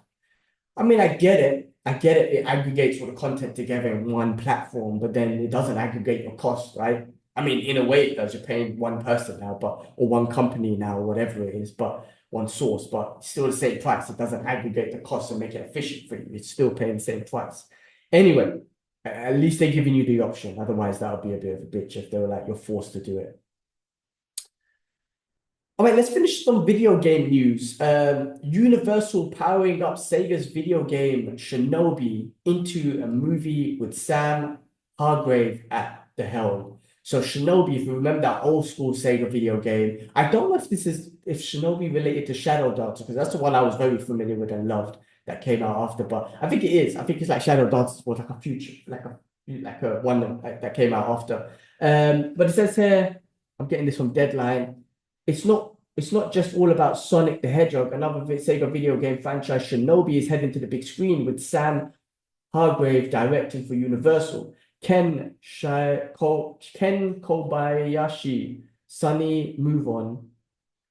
S2: I mean, I get it. It aggregates all the content together in one platform, but then it doesn't aggregate your cost, right? I mean, in a way it does. You're paying one person now, or one company now, or whatever it is, but one source, but still the same price. It doesn't aggregate the cost and make it efficient for you. It's still paying the same price. Anyway, at least they're giving you the option. Otherwise, that would be a bit of a bitch if they were like, you're forced to do it. All right, let's finish some video game news. Universal powering up Sega's video game Shinobi into a movie with Sam Hargrave at the helm. So Shinobi, if you remember that old school Sega video game, I don't know if Shinobi related to Shadow Dancer, because that's the one I was very familiar with and loved that came out after. But I think it is. I think it's like Shadow Dancer was like a future, like a one that came out after. But it says here, I'm getting this from Deadline. It's not just all about Sonic the Hedgehog. Another Sega video game franchise, Shinobi, is heading to the big screen with Sam Hargrave directing for Universal. Ken Kobayashi, Sunny Move On,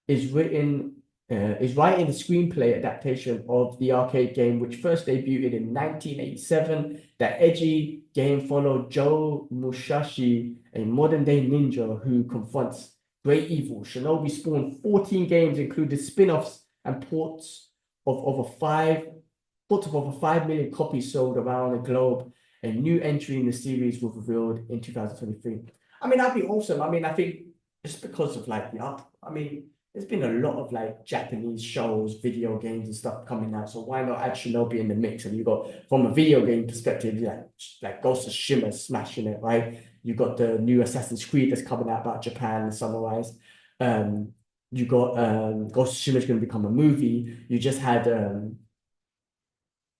S2: is writing the screenplay adaptation of the arcade game, which first debuted in 1987. That edgy game followed Joe Musashi, a modern-day ninja who confronts great evil. Shinobi spawned 14 games, including spin-offs and ports of over 5 million copies sold around the globe. A new entry in the series was revealed in 2023. I mean, that'd be awesome. I mean, I think just because of like there's been a lot of like Japanese shows, video games and stuff coming out. So why not add Shinobi in the mix? And you got, from a video game perspective, like Ghost of Tsushima smashing it, right? You got the new Assassin's Creed that's coming out about Japan and summarized. You got Ghost of Tsushima is going to become a movie. You just had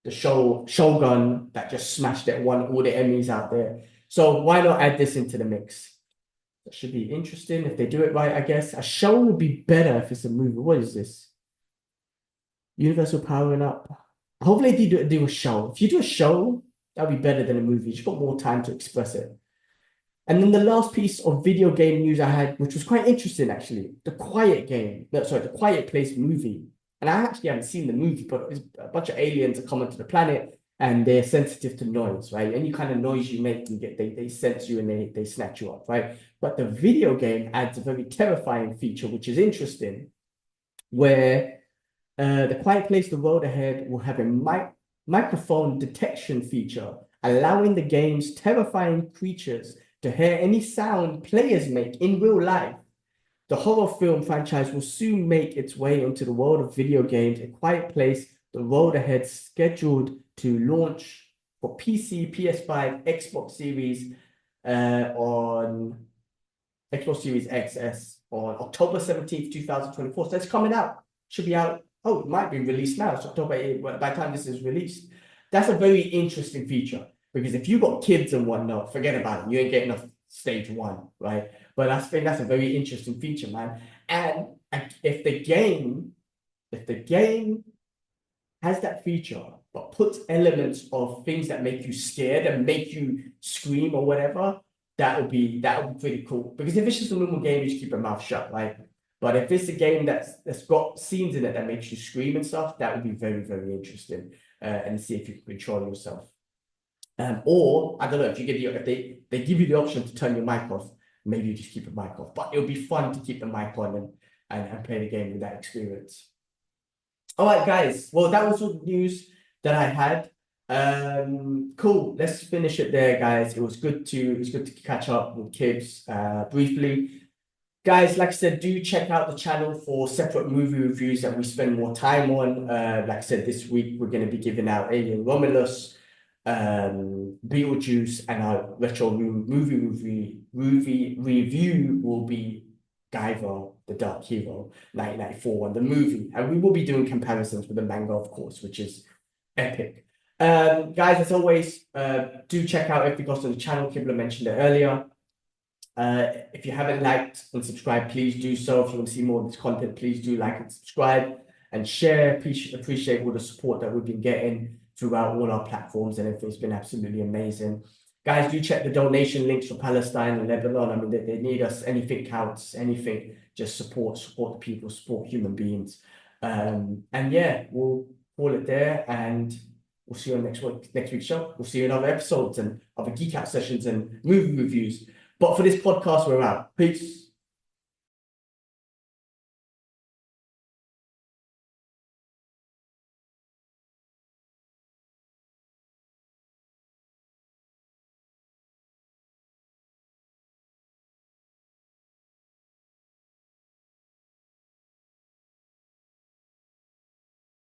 S2: the show Shogun that just smashed it, won all the Emmys out there. So why not add this into the mix? That should be interesting if they do it right, I guess. A show would be better if it's a movie. What is this? Universal powering up. Hopefully they do a show. If you do a show, that'd be better than a movie. You've got more time to express it. And then the last piece of video game news I had, which was quite interesting actually, The Quiet Place movie And I actually haven't seen the movie, but it's a bunch of aliens are coming to the planet and they're sensitive to noise, right? Any kind of noise you make, they sense you and they snatch you up, right? But the video game adds a very terrifying feature, which is interesting, where the Quiet Place: The Road Ahead will have a microphone detection feature, allowing the game's terrifying creatures to hear any sound players make in real life. The horror film franchise will soon make its way into the world of video games. A Quiet Place: The Road Ahead, scheduled to launch for PC, PS5, Xbox Series on Xbox Series XS on October 17th, 2024. So it's coming out. Should be out. Oh, it might be released now. It's October 8th, by the time this is released. That's a very interesting feature, because if you got kids and whatnot, forget about it. You ain't getting off stage 1, right? But I think that's a very interesting feature, man. And if the game has that feature, but puts elements of things that make you scared and make you scream or whatever, that would be pretty cool. Because if it's just a normal game, you just keep your mouth shut, right? But if it's a game that's got scenes in it that makes you scream and stuff, that would be very, very interesting. And see if you can control yourself. Or I don't know, if they give you the option to turn your mic off, maybe you just keep your mic off. But it would be fun to keep the mic on and play the game with that experience. All right, guys. Well, that was all the news that I had. Cool. Let's finish it there, guys. It was good to catch up with Kibbs briefly. Guys, like I said, do check out the channel for separate movie reviews that we spend more time on. Like I said, this week we're going to be giving out Alien Romulus, Beetlejuice, and our retro movie review will be Guyver, the Dark Hero, 1994, and the movie. And we will be doing comparisons with the manga, of course, which is epic. Guys, as always, do check out everything else on the channel. Kibla mentioned it earlier. If you haven't liked and subscribed, please do so. If you want to see more of this content, please do like and subscribe and share. Appreciate all the support that we've been getting throughout all our platforms, and it's been absolutely amazing. Guys, do check the donation links for Palestine and Lebanon. I mean, they need us. Anything counts. Anything. Just support the people, support human beings. And yeah, we'll call it there, and we'll see you on next week's show. We'll see you in other episodes and other Geek Out sessions and movie reviews. But for this podcast, we're out. Peace.